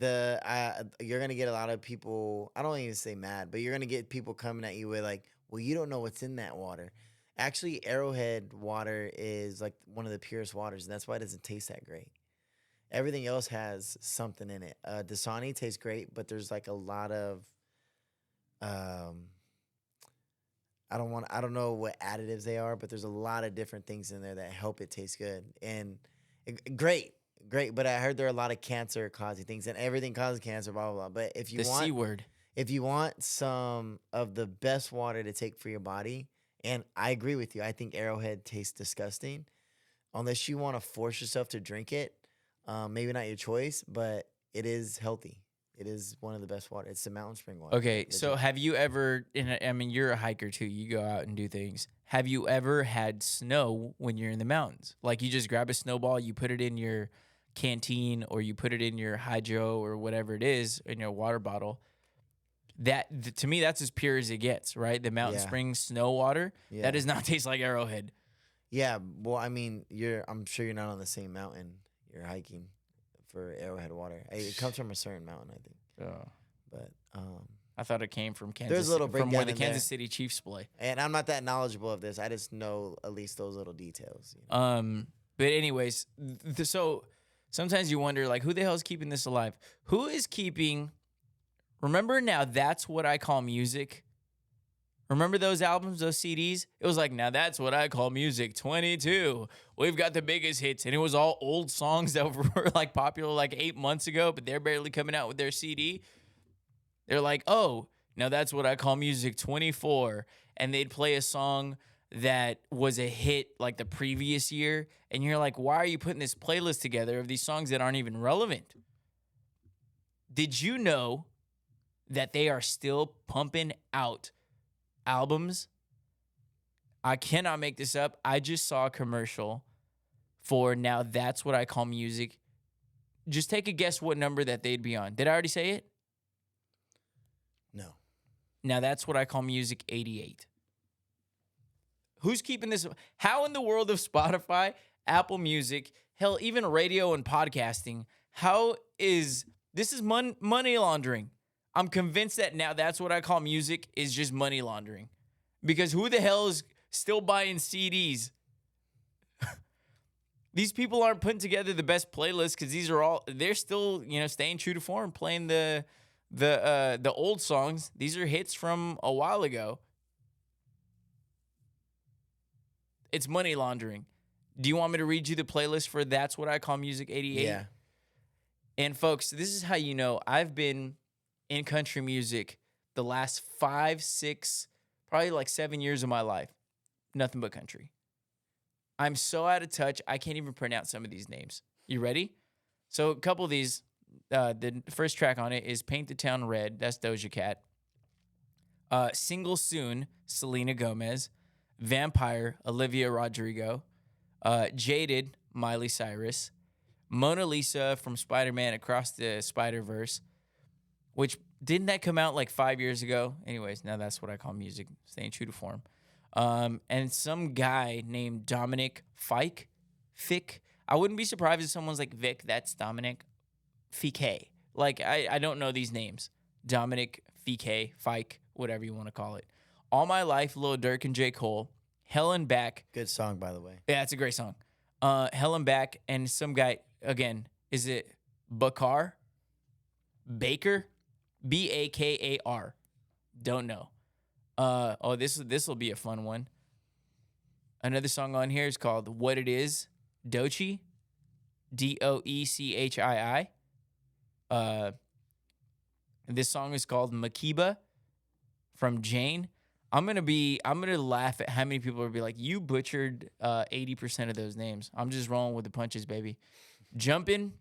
Speaker 2: You're gonna get a lot of people. I don't even say mad, but you're gonna get people coming at you with like, well, you don't know what's in that water. Actually, Arrowhead water is like one of the purest waters, and that's why it doesn't taste that great. Everything else has something in it. Dasani tastes great, but there's like a lot of I don't know what additives they are, but there's a lot of different things in there that help it taste good. And great. But I heard there are a lot of cancer causing things, and everything causes cancer, blah blah blah. But if you
Speaker 1: the
Speaker 2: want
Speaker 1: C word.
Speaker 2: if you want some of the best water to take for your body, and I agree with you, I think Arrowhead tastes disgusting. Unless you want to force yourself to drink it, maybe not your choice, but it is healthy. It is one of the best water. It's the mountain spring water.
Speaker 1: Okay, so have you ever, I mean, you're a hiker too. You go out and do things. Have you ever had snow when you're in the mountains? Like you just grab a snowball, you put it in your canteen, or you put it in your hydro or whatever it is in your water bottle. That to me, that's as pure as it gets, right? The mountain spring snow water, that does not taste like Arrowhead.
Speaker 2: Yeah, well, I mean, I'm sure you're not on the same mountain. You're hiking for Arrowhead water. It comes from a certain mountain, I think.
Speaker 1: Oh.
Speaker 2: But
Speaker 1: I thought it came from Kansas.
Speaker 2: there's a little
Speaker 1: from where the
Speaker 2: breakdown in
Speaker 1: Kansas
Speaker 2: there.
Speaker 1: City Chiefs play.
Speaker 2: And I'm not that knowledgeable of this. I just know at least those little details. You know?
Speaker 1: But anyways, so sometimes you wonder, like, who the hell is keeping this alive? Who is keeping? Remember now, that's what I call music. Remember those albums, those CDs? It was like, now that's what I call music. 22. We've got the biggest hits, and it was all old songs that were like popular like 8 months ago, but they're barely coming out with their CD. They're like, oh, now that's what I call music. 24, and they'd play a song that was a hit like the previous year, and you're like, why are you putting this playlist together of these songs that aren't even relevant? Did you know that they are still pumping out albums? I cannot make this up. I just saw a commercial for Now That's What I Call Music. Just take a guess what number that they'd be on. Did I already say it?
Speaker 2: No.
Speaker 1: Now That's What I Call Music 88. Who's keeping this? How in the world of Spotify, Apple Music, hell, even radio and podcasting, how is this is money laundering? I'm convinced that Now That's What I Call Music is just money laundering. Because who the hell is still buying CDs? These people aren't putting together the best playlists because they're still, staying true to form, playing the old songs. These are hits from a while ago. It's money laundering. Do you want me to read you the playlist for That's What I Call Music 88?
Speaker 2: Yeah.
Speaker 1: And folks, this is how you know I've been in country music the last 5, 6, probably like 7 years of my life. Nothing but country. I'm so out of touch, I can't even pronounce some of these names. You ready? So a couple of these, the first track on it is Paint the Town Red. That's Doja Cat. Single Soon, Selena Gomez. Vampire, Olivia Rodrigo. Jaded, Miley Cyrus. Mona Lisa from Spider-Man Across the Spider-Verse. Which, didn't that come out like 5 years ago? Anyways, Now That's What I Call Music. Staying true to form. And some guy named Dominic Fike. I wouldn't be surprised if someone's like, Vic, that's Dominic Fike. Like, I don't know these names. Dominic Fike, whatever you want to call it. All My Life, Lil Durk and J. Cole. Hell and Back.
Speaker 2: Good song, by the way.
Speaker 1: Yeah, it's a great song. Hell and Back, and some guy, again, is it Bakar? Baker? Bakar. Don't know. This will be a fun one. Another song on here is called What It Is, Doechii. Doechii. And this song is called Makiba from Jane. I'm gonna laugh at how many people will be like, you butchered 80% of those names. I'm just rolling with the punches, baby. Jumpin'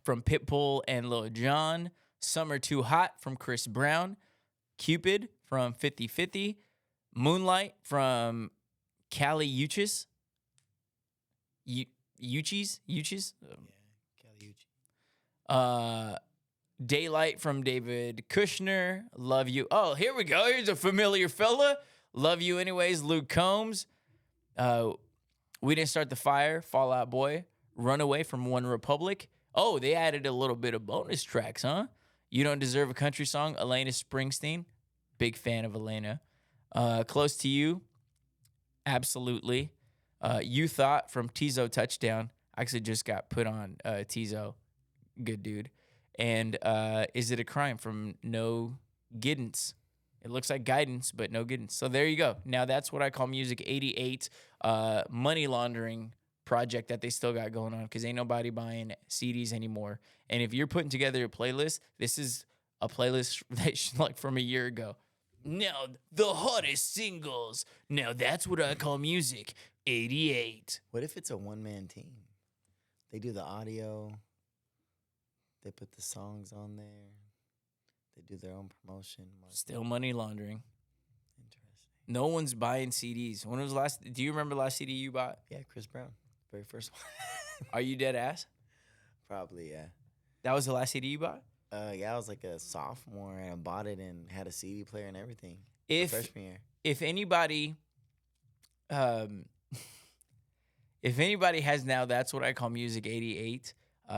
Speaker 1: from Pitbull and Lil Jon. Summer Too Hot from Chris Brown. Cupid from 50/50. Moonlight from Kali Uchis. Uchis?
Speaker 2: Yeah, Kelly Uchis.
Speaker 1: Daylight from David Kushner. Love You. Oh, here we go. Here's a familiar fella. Love you anyways, Luke Combs. We didn't start the fire, Fall Out Boy. Runaway from One Republic. Oh, they added a little bit of bonus tracks, huh? You Don't Deserve a Country Song, Elena Springsteen. Big fan of Elena. Close to You. Absolutely. You Thought from Tizo Touchdown. Actually just got put on Tizo. Good dude. And Is It a Crime from No Guidance. It looks like guidance, but no guidance. So there you go. Now that's what I call Music 88 money laundering project that they still got going on because ain't nobody buying CDs anymore. And if you're putting together a playlist, this is a playlist that's like from a year ago. Now, the hottest singles. Now that's what I call Music 88.
Speaker 2: What if it's a one-man team? They do the audio. They put the songs on there. They do their own promotion.
Speaker 1: Still money laundering.
Speaker 2: Interesting.
Speaker 1: No one's buying CDs. When was the last? Do you remember the last CD you bought?
Speaker 2: Yeah, Chris Brown. Very first one.
Speaker 1: Are you dead ass?
Speaker 2: Probably, yeah.
Speaker 1: That was the last CD you bought?
Speaker 2: Yeah, I was like a sophomore and I bought it and had a CD player and everything.
Speaker 1: If anybody has now, that's what I call Music 88.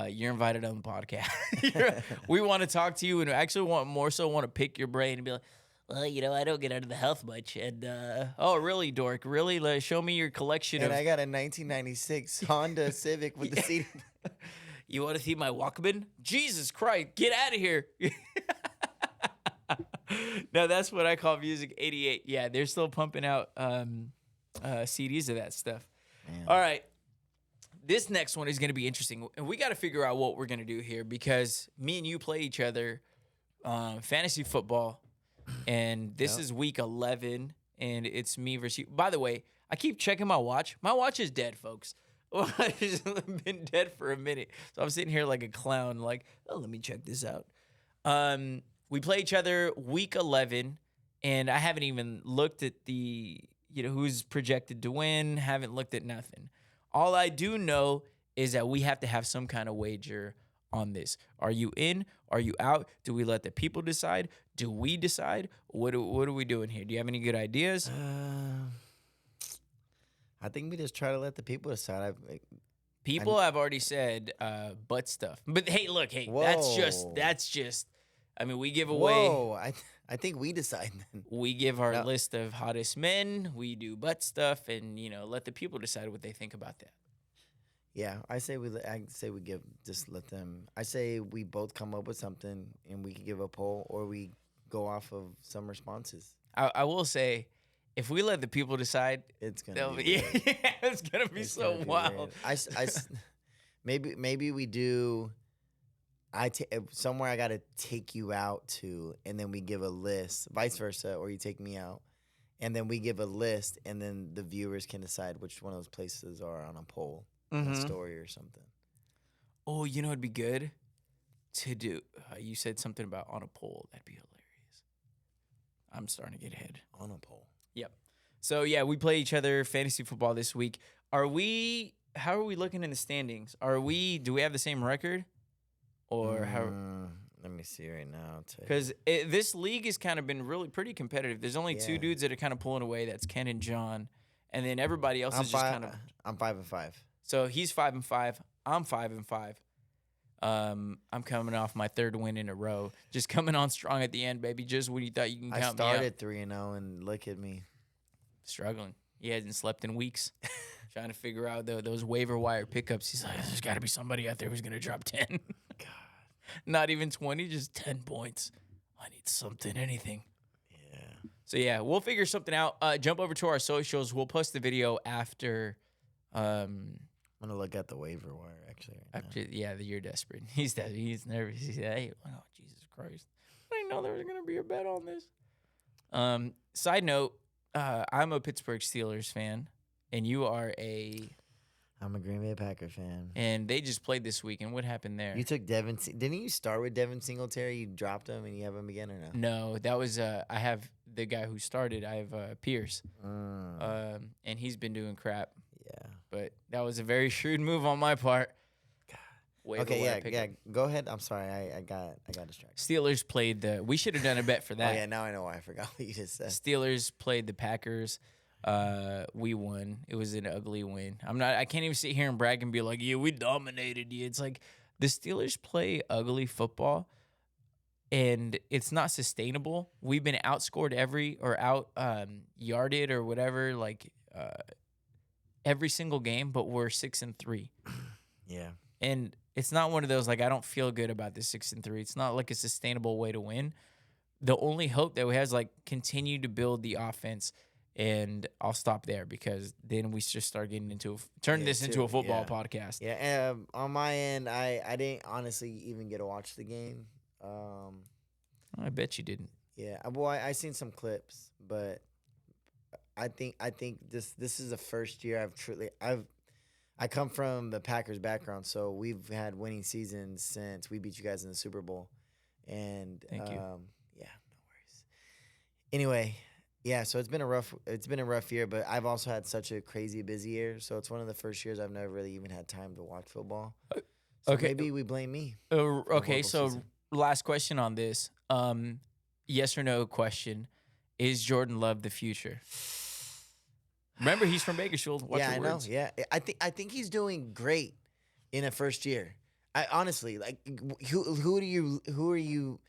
Speaker 1: You're invited on the podcast. We want to talk to you and actually want to pick your brain and be like, well, I don't get out of the house much. And, oh, really, dork? Really? Show me your collection
Speaker 2: and I got a 1996 Honda Civic with the CD.
Speaker 1: You want to see my Walkman? Jesus Christ, get out of here. No, that's what I call Music 88. Yeah, they're still pumping out CDs of that stuff. Man. All right. This next one is going to be interesting. And we got to figure out what we're going to do here because me and you play each other fantasy football. And this is week 11. And it's me versus you. By the way, I keep checking my watch. My watch is dead, folks. It's been dead for a minute. So I'm sitting here like a clown, like, oh, let me check this out. We play each other week 11. And I haven't even looked at the, who's projected to win. Haven't looked at nothing. All I do know is that we have to have some kind of wager on this. Are you in? Are you out? Do we let the people decide? Do we decide? What are we doing here? Do you have any good ideas?
Speaker 2: I think we just try to let the people decide.
Speaker 1: People have already said butt stuff. But hey, look, that's just. I mean, we give away.
Speaker 2: Whoa, I think we decide then.
Speaker 1: We give our list of hottest men. We do butt stuff, and let the people decide what they think about that.
Speaker 2: Yeah, I say we let them. I say we both come up with something, and we can give a poll, or we go off of some responses.
Speaker 1: I will say, if we let the people decide,
Speaker 2: it's gonna be
Speaker 1: it's gonna be so wild.
Speaker 2: Maybe we do. Somewhere I gotta take you out to, and then we give a list, vice versa, or you take me out, and then we give a list, and then the viewers can decide which one of those places are on a poll, a story or something.
Speaker 1: Oh, it'd be good to do. You said something about on a poll. That'd be hilarious. I'm starting to get ahead.
Speaker 2: On a poll.
Speaker 1: Yep. So yeah, we play each other fantasy football this week. How are we looking in the standings? Do we have the same record? Or how?
Speaker 2: Let me see right now.
Speaker 1: Because this league has kind of been really pretty competitive. There's only two dudes that are kind of pulling away. That's Ken and John, and then everybody else is just kind of.
Speaker 2: I'm 5-5.
Speaker 1: So he's 5-5. I'm 5-5. I'm coming off my third win in a row. Just coming on strong at the end, baby. Just when you thought you can count me out.
Speaker 2: I started 3-0, and look at me.
Speaker 1: Struggling. He hasn't slept in weeks. Trying to figure out those waiver wire pickups. He's like, there's got to be somebody out there who's going to drop 10. God. Not even 20, just 10 points. I need something, anything.
Speaker 2: Yeah.
Speaker 1: So, yeah, we'll figure something out. Jump over to our socials. We'll post the video after.
Speaker 2: I'm going to look at the waiver wire, actually.
Speaker 1: Yeah, you're desperate. He's nervous. He's like, hey, oh, Jesus Christ. I didn't know there was going to be a bet on this. Side note, I'm a Pittsburgh Steelers fan. And you are
Speaker 2: I'm a Green Bay Packer fan.
Speaker 1: And they just played this week. And what happened there?
Speaker 2: You took Devin. Didn't you start with Devin Singletary? You dropped him and you have him again or no?
Speaker 1: No, that was I have the guy who started. I have Pierce. And he's been doing crap.
Speaker 2: Yeah.
Speaker 1: But that was a very shrewd move on my part.
Speaker 2: God.
Speaker 1: waiver
Speaker 2: Okay,
Speaker 1: wire
Speaker 2: yeah.
Speaker 1: pickup.
Speaker 2: Go ahead. I'm sorry. I got distracted.
Speaker 1: Steelers played the. We should have done a bet for
Speaker 2: Oh
Speaker 1: that.
Speaker 2: yeah, now I know why I forgot what you just said.
Speaker 1: Steelers played the Packers. We won. It was an ugly win. I can't even sit here and brag and be like, yeah, we dominated you. It's like the Steelers play ugly football, and it's not sustainable. We've been outscored out yarded or whatever, like every single game, but we're 6-3.
Speaker 2: Yeah.
Speaker 1: And it's not one of those like I don't feel good about this 6-3. It's not like a sustainable way to win. The only hope that we have is like continue to build the offense, and I'll stop there because then we just start getting into this into a football podcast.
Speaker 2: Yeah, on my end, I didn't honestly even get to watch the game.
Speaker 1: I bet you didn't.
Speaker 2: Yeah, well, I seen some clips, but I think this is the first year I come from the Packers background, so we've had winning seasons since we beat you guys in the Super Bowl, and
Speaker 1: Thank you.
Speaker 2: Yeah, no worries. Anyway, yeah, so it's been a rough year, but I've also had such a crazy busy year, so it's one of the first years I've never really even had time to watch football. So
Speaker 1: okay,
Speaker 2: maybe we blame me.
Speaker 1: Okay, so
Speaker 2: season.
Speaker 1: last question on this. Yes or no question: is Jordan Love the future? Remember, he's from Bakersfield. Watch
Speaker 2: Yeah,
Speaker 1: your words.
Speaker 2: I know. Yeah, I think he's doing great in a first year. I honestly like who are you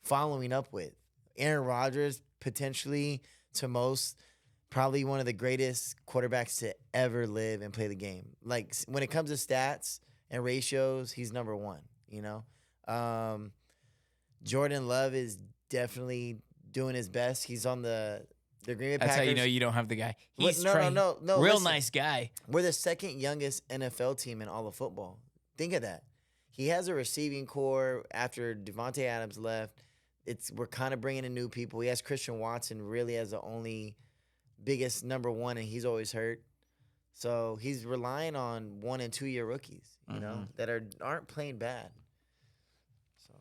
Speaker 2: following up with? Aaron Rodgers, potentially to most, probably one of the greatest quarterbacks to ever live and play the game. Like when it comes to stats and ratios, he's number one. You know, Jordan Love is definitely doing his best. He's on the Green Bay Packers.
Speaker 1: That's how you know you don't have the guy. He's
Speaker 2: no.
Speaker 1: Real
Speaker 2: Listen.
Speaker 1: nice guy.
Speaker 2: We're the second youngest NFL team in all of football. Think of that. He has a receiving core after Devontae Adams left. We're kind of bringing in new people. He has Christian Watson really as the only biggest number one, and he's always hurt. So he's relying on 1 and 2 year rookies, you know, that aren't playing bad. So,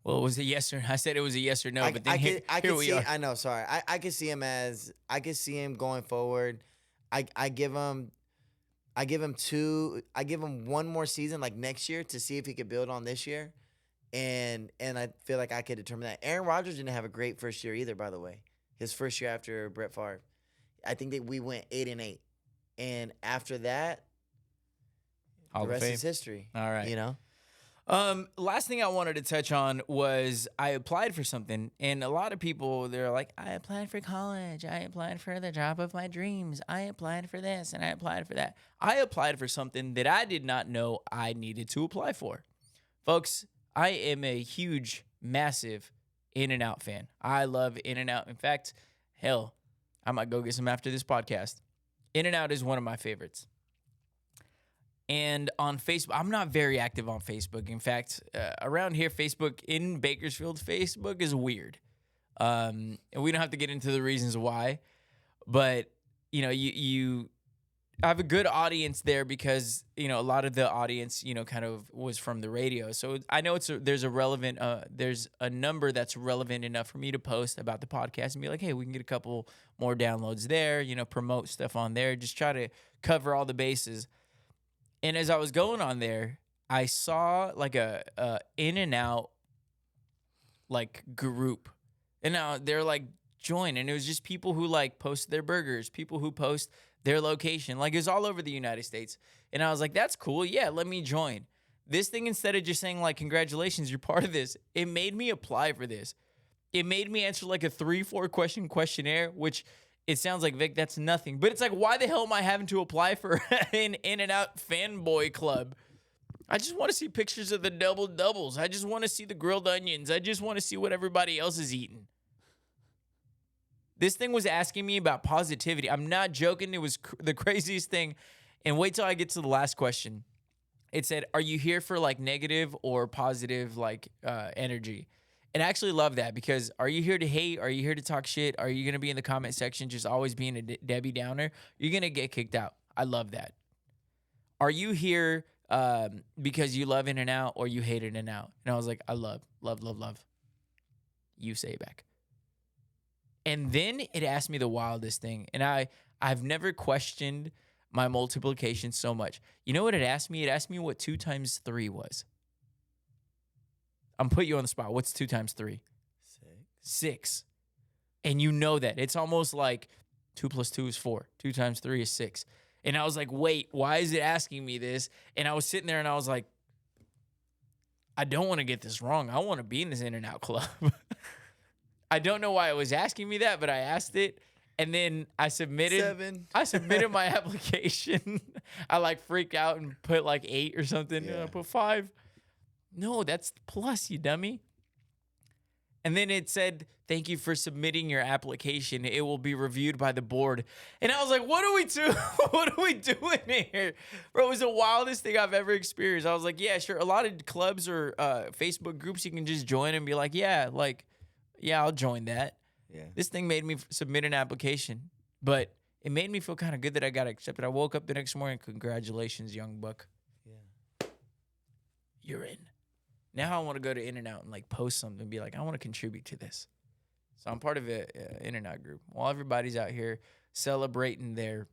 Speaker 1: well, it was a yes or I said it was a yes or no, but then here we are.
Speaker 2: I know. Sorry, I could see him going forward. I give him one more season, like next year, to see if he could build on this year. And I feel like I could determine that. Aaron Rodgers didn't have a great first year either, by the way. His first year after Brett Favre. I think that we went 8-8. And after that,
Speaker 1: Hall
Speaker 2: the
Speaker 1: of
Speaker 2: rest
Speaker 1: Fame.
Speaker 2: is history.
Speaker 1: All right.
Speaker 2: You know?
Speaker 1: Last thing I wanted to touch on was I applied for something, and a lot of people, they're like, I applied for college. I applied for the job of my dreams. I applied for this, and I applied for that. I applied for something that I did not know I needed to apply for. Folks, I am a huge, massive In-N-Out fan. I love In-N-Out. In fact, hell, I might go get some after this podcast. In-N-Out is one of my favorites. And on Facebook, I'm not very active on Facebook. In fact, around here, Facebook in Bakersfield, Facebook is weird. And we don't have to get into the reasons why. But, you know, you I have a good audience there because, you know, a lot of the audience, you know, kind of was from the radio. So I know there's a number that's relevant enough for me to post about the podcast and be like, hey, we can get a couple more downloads there, you know, promote stuff on there, just try to cover all the bases. And as I was going on there, I saw like a In-N-Out like group. And now they're like join, and it was just people who like post their burgers, people who post their location. Like it was all over the United States. And I was like, that's cool. Yeah, let me join. This thing, instead of just saying like, congratulations, you're part of this, it made me apply for this. It made me answer like a 3-4 question questionnaire, which it sounds like, Vic, that's nothing. But it's like, why the hell am I having to apply for an In-N-Out fanboy club? I just want to see pictures of the double doubles. I just want to see the grilled onions. I just want to see what everybody else is eating. This thing was asking me about positivity. I'm not joking. It was the craziest thing. And wait till I get to the last question. It said, are you here for like negative or positive like energy? And I actually love that, because are you here to hate? Are you here to talk shit? Are you going to be in the comment section just always being a Debbie Downer? You're going to get kicked out. I love that. Are you here because you love In-N-Out or you hate In-N-Out? And I was like, I love. You say it back. And then it asked me the wildest thing. And I've never questioned my multiplication so much. You know what it asked me? It asked me what 2 times 3 was. I'm put you on the spot. What's 2 times 3? 6. And you know that. It's almost like 2 plus 2 is 4. 2 times 3 is 6. And I was like, wait, why is it asking me this? And I was sitting there and I was like, I don't want to get this wrong. I want to be in this In-N-Out club. I don't know why it was asking me that, but I asked it. And then I submitted
Speaker 2: 7.
Speaker 1: I submitted my application. I like freaked out and put like 8 or something.
Speaker 2: Yeah.
Speaker 1: And I put 5. No, that's plus, you dummy. And then it said, thank you for submitting your application. It will be reviewed by the board. And I was like, what are we doing? What are we doing here? Bro, it was the wildest thing I've ever experienced. I was like, yeah, sure. A lot of clubs or Facebook groups you can just join and be like, yeah, I'll join that.
Speaker 2: Yeah.
Speaker 1: This thing made me submit an application, but it made me feel kind of good that I got accepted. I woke up the next morning. Congratulations, young buck.
Speaker 2: Yeah.
Speaker 1: You're in. Now I want to go to In-N-Out and like post something and be like, I want to contribute to this. So I'm part of an In-N-Out group. While everybody's out here celebrating their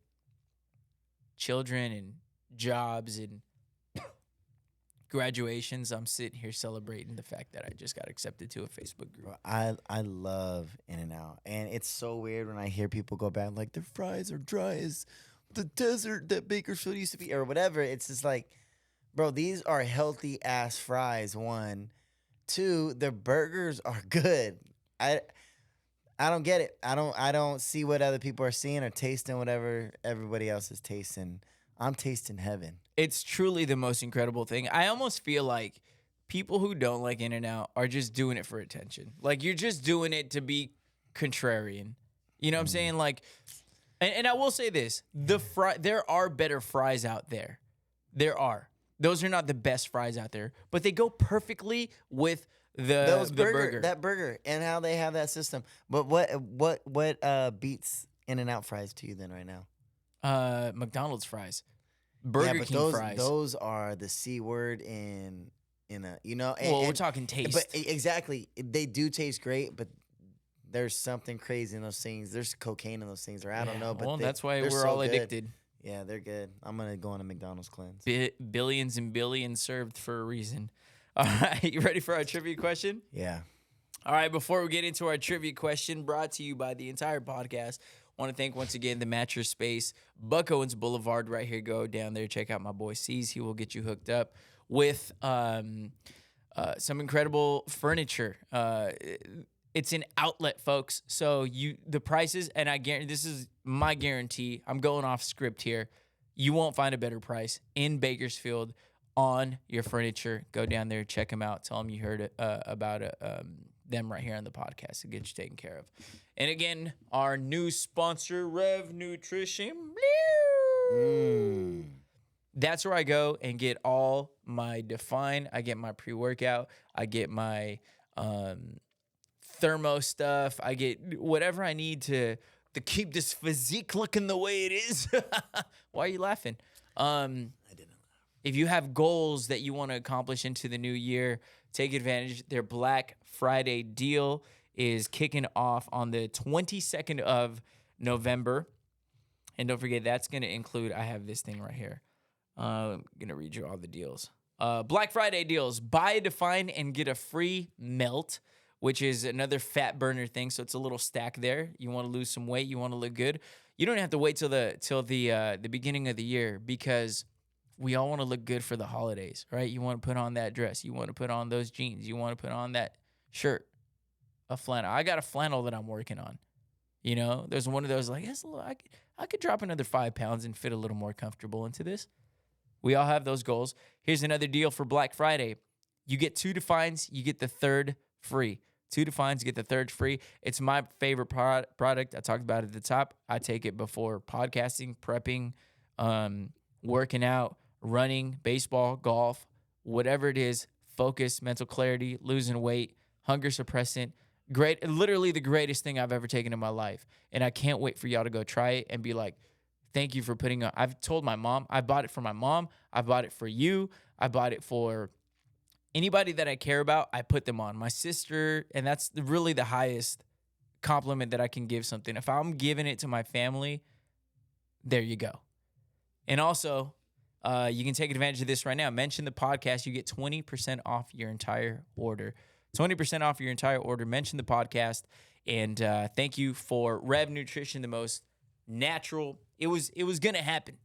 Speaker 1: children and jobs and graduations, I'm sitting here celebrating the fact that I just got accepted to a Facebook group.
Speaker 2: I love In-N-Out, and it's so weird when I hear people go back like their fries are dry as the desert that Bakersfield used to be or whatever. It's just like, bro, these are healthy ass fries. 1, 2, their burgers are good. I don't get it. I don't see what other people are seeing or tasting whatever everybody else is tasting. I'm tasting heaven.
Speaker 1: It's truly the most incredible thing. I almost feel like people who don't like In-N-Out are just doing it for attention. Like, you're just doing it to be contrarian. You know what I'm saying? Like, and I will say this. There are better fries out there. There are. Those are not the best fries out there, but they go perfectly with the burger.
Speaker 2: That burger, and how they have that system. But what beats In-N-Out fries to you then right now?
Speaker 1: McDonald's fries. Burger King fries.
Speaker 2: Those are the C word in a, you know.
Speaker 1: Well, we're talking taste.
Speaker 2: But exactly, they do taste great, but there's something crazy in those things. There's cocaine in those things, or I don't know. But
Speaker 1: that's why we're
Speaker 2: so
Speaker 1: all
Speaker 2: good.
Speaker 1: addicted.
Speaker 2: Yeah, they're good. I'm gonna go on a McDonald's cleanse.
Speaker 1: Billions and billions served for a reason. All right, you ready for our trivia question?
Speaker 2: Yeah.
Speaker 1: All right, before we get into our trivia question, brought to you by the entire podcast, want to thank once again the Mattress Space, Buck Owens Boulevard right here. Go down there, check out my boy C's. He will get you hooked up with some incredible furniture. It's an outlet, folks. So the prices, and I guarantee this is my guarantee. I'm going off script here. You won't find a better price in Bakersfield on your furniture. Go down there, check them out. Tell them you heard about them right here on the podcast to get you taken care of. And again, our new sponsor, Rev Nutrition. That's where I go and get all my Define. I get my pre-workout. I get my thermo stuff. I get whatever I need to keep this physique looking the way it is. Why are you laughing? I didn't laugh. If you have goals that you want to accomplish into the new year, take advantage. Their Black Friday deal is kicking off on the 22nd of November. And don't forget, that's going to include, I have this thing right here. I'm going to read you all the deals. Black Friday deals. Buy a Define and get a free melt, which is another fat burner thing. So it's a little stack there. You want to lose some weight. You want to look good. You don't have to wait till the beginning of the year, because we all want to look good for the holidays, right? You want to put on that dress. You want to put on those jeans. You want to put on that shirt, a flannel. I got a flannel that I'm working on. You know, there's one of those like, I could drop another 5 pounds and fit a little more comfortable into this. We all have those goals. Here's another deal for Black Friday. You get 2 Defines, you get the third free. 2 Defines, get the third free. It's my favorite product. I talked about it at the top. I take it before podcasting, prepping, working out, running, baseball, golf, whatever it is, focus, mental clarity, losing weight, hunger suppressant. Great, literally the greatest thing I've ever taken in my life. And I can't wait for y'all to go try it and be like, thank you for putting on. I've told my mom, I bought it for my mom. I bought it for you. I bought it for anybody that I care about. I put them on. My sister, and that's really the highest compliment that I can give something. If I'm giving it to my family, there you go. And also, you can take advantage of this right now. Mention the podcast. You get 20% off your entire order. 20% off your entire order. Mention the podcast. And thank you for Rev Nutrition, the most natural. It was going to happen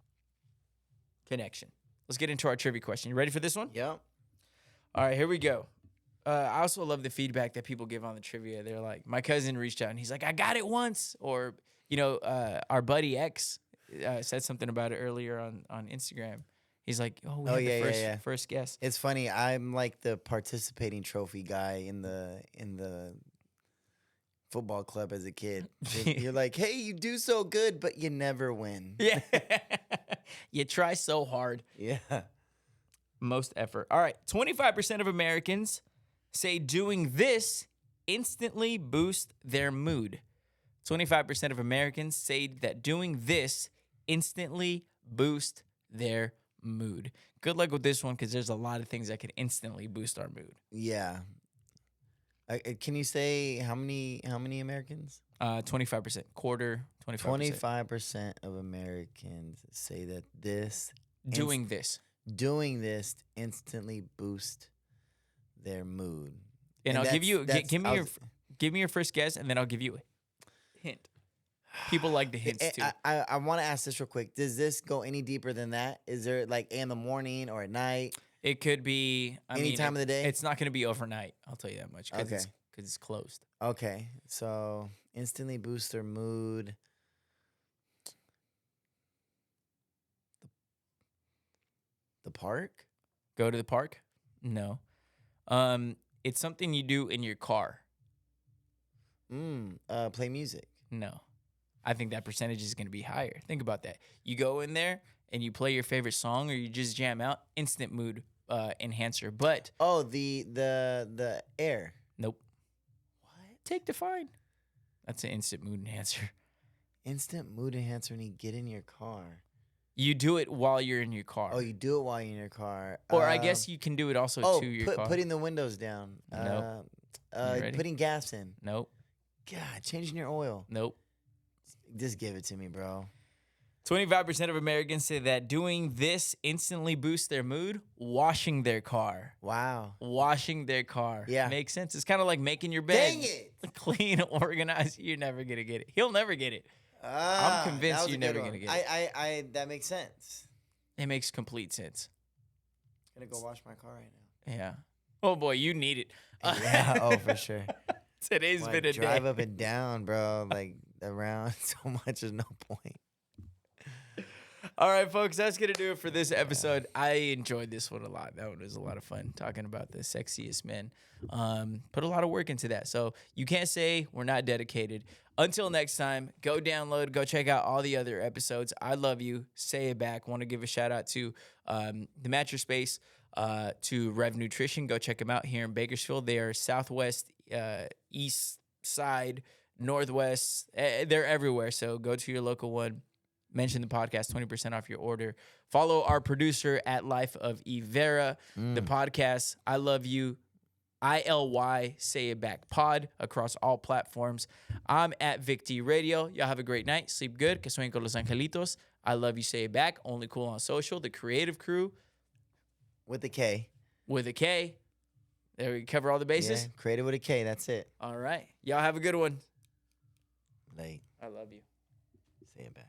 Speaker 1: connection. Let's get into our trivia question. You ready for this one?
Speaker 2: Yep.
Speaker 1: All right, here we go. I also love the feedback that people give on the trivia. They're like, my cousin reached out and he's like, I got it once. Or, our buddy X said something about it earlier on Instagram. He's like, we had the first guess.
Speaker 2: It's funny. I'm like the participating trophy guy in the football club as a kid. You're like, hey, you do so good, but you never win.
Speaker 1: Yeah. You try so hard.
Speaker 2: Yeah.
Speaker 1: Most effort. All right. 25% of Americans say doing this instantly boosts their mood. 25% of Americans say that doing this instantly boosts their mood. Good luck with this one because there's a lot of things that can instantly boost our mood.
Speaker 2: Yeah. Can you say how many Americans?
Speaker 1: 25%. Quarter, 25%.
Speaker 2: 25% of Americans say that
Speaker 1: Doing this
Speaker 2: instantly boost their mood.
Speaker 1: And I'll give you give me your first guess, and then I'll give you a hint. People like the hints too.
Speaker 2: I want to ask this real quick. Does this go any deeper than that? Is there like in the morning or at night?
Speaker 1: It could be
Speaker 2: any time of the day.
Speaker 1: It's not going to be overnight. I'll tell you that much. Because it's closed.
Speaker 2: Okay, so instantly boost their mood. The park?
Speaker 1: Go to the park? No. It's something you do in your car.
Speaker 2: Play music.
Speaker 1: No. I think that percentage is going to be higher. Think about that. You go in there and you play your favorite song or you just jam out, instant mood enhancer. But
Speaker 2: the air.
Speaker 1: Nope.
Speaker 2: What?
Speaker 1: Take the fine. That's an instant mood enhancer.
Speaker 2: Instant mood enhancer when you get in your car.
Speaker 1: You do it while you're in your car.
Speaker 2: Oh, you do it while you're in your car.
Speaker 1: Or I guess you can do it also to your car.
Speaker 2: Putting the windows down.
Speaker 1: Nope.
Speaker 2: Putting gas in.
Speaker 1: Nope.
Speaker 2: God, changing your oil.
Speaker 1: Nope.
Speaker 2: Just give it to me, bro.
Speaker 1: 25% of Americans say that doing this instantly boosts their mood. Washing their car.
Speaker 2: Wow.
Speaker 1: Washing their car.
Speaker 2: Yeah.
Speaker 1: Makes sense. It's kind of like making your bed.
Speaker 2: Dang it.
Speaker 1: Clean, organized. You're never going to get it. He'll never get it. I'm convinced you're never going to get
Speaker 2: it. That makes sense.
Speaker 1: It makes complete sense.
Speaker 2: I'm going to go wash my car right now.
Speaker 1: Yeah. Oh, boy, you need it.
Speaker 2: Yeah, oh, for sure.
Speaker 1: Today's been a
Speaker 2: drive
Speaker 1: day.
Speaker 2: up and down, bro. Like, around so much is no point.
Speaker 1: All right, folks, that's going to do it for this episode. I enjoyed this one a lot. That one was a lot of fun talking about the sexiest men. Put a lot of work into that. So you can't say we're not dedicated. Until next time, go download, go check out all the other episodes. I love you. Say it back. Want to give a shout out to the Mattress Space, to Rev Nutrition. Go check them out here in Bakersfield. They are southwest, east side, northwest. They're everywhere. So go to your local one. Mention the podcast, 20% off your order. Follow our producer at Life of Theyre. The podcast, I Love You, ILY, Say It Back Pod, across all platforms. I'm at Vic T Radio. Y'all have a great night. Sleep good. Que sueñen con los angelitos. I Love You, Say It Back. Only cool on social. The Creative Crew.
Speaker 2: With a K.
Speaker 1: With a K. There we cover all the bases.
Speaker 2: Yeah, creative with a K. That's it.
Speaker 1: All right. Y'all have a good one.
Speaker 2: Late.
Speaker 1: I love you.
Speaker 2: Say it back.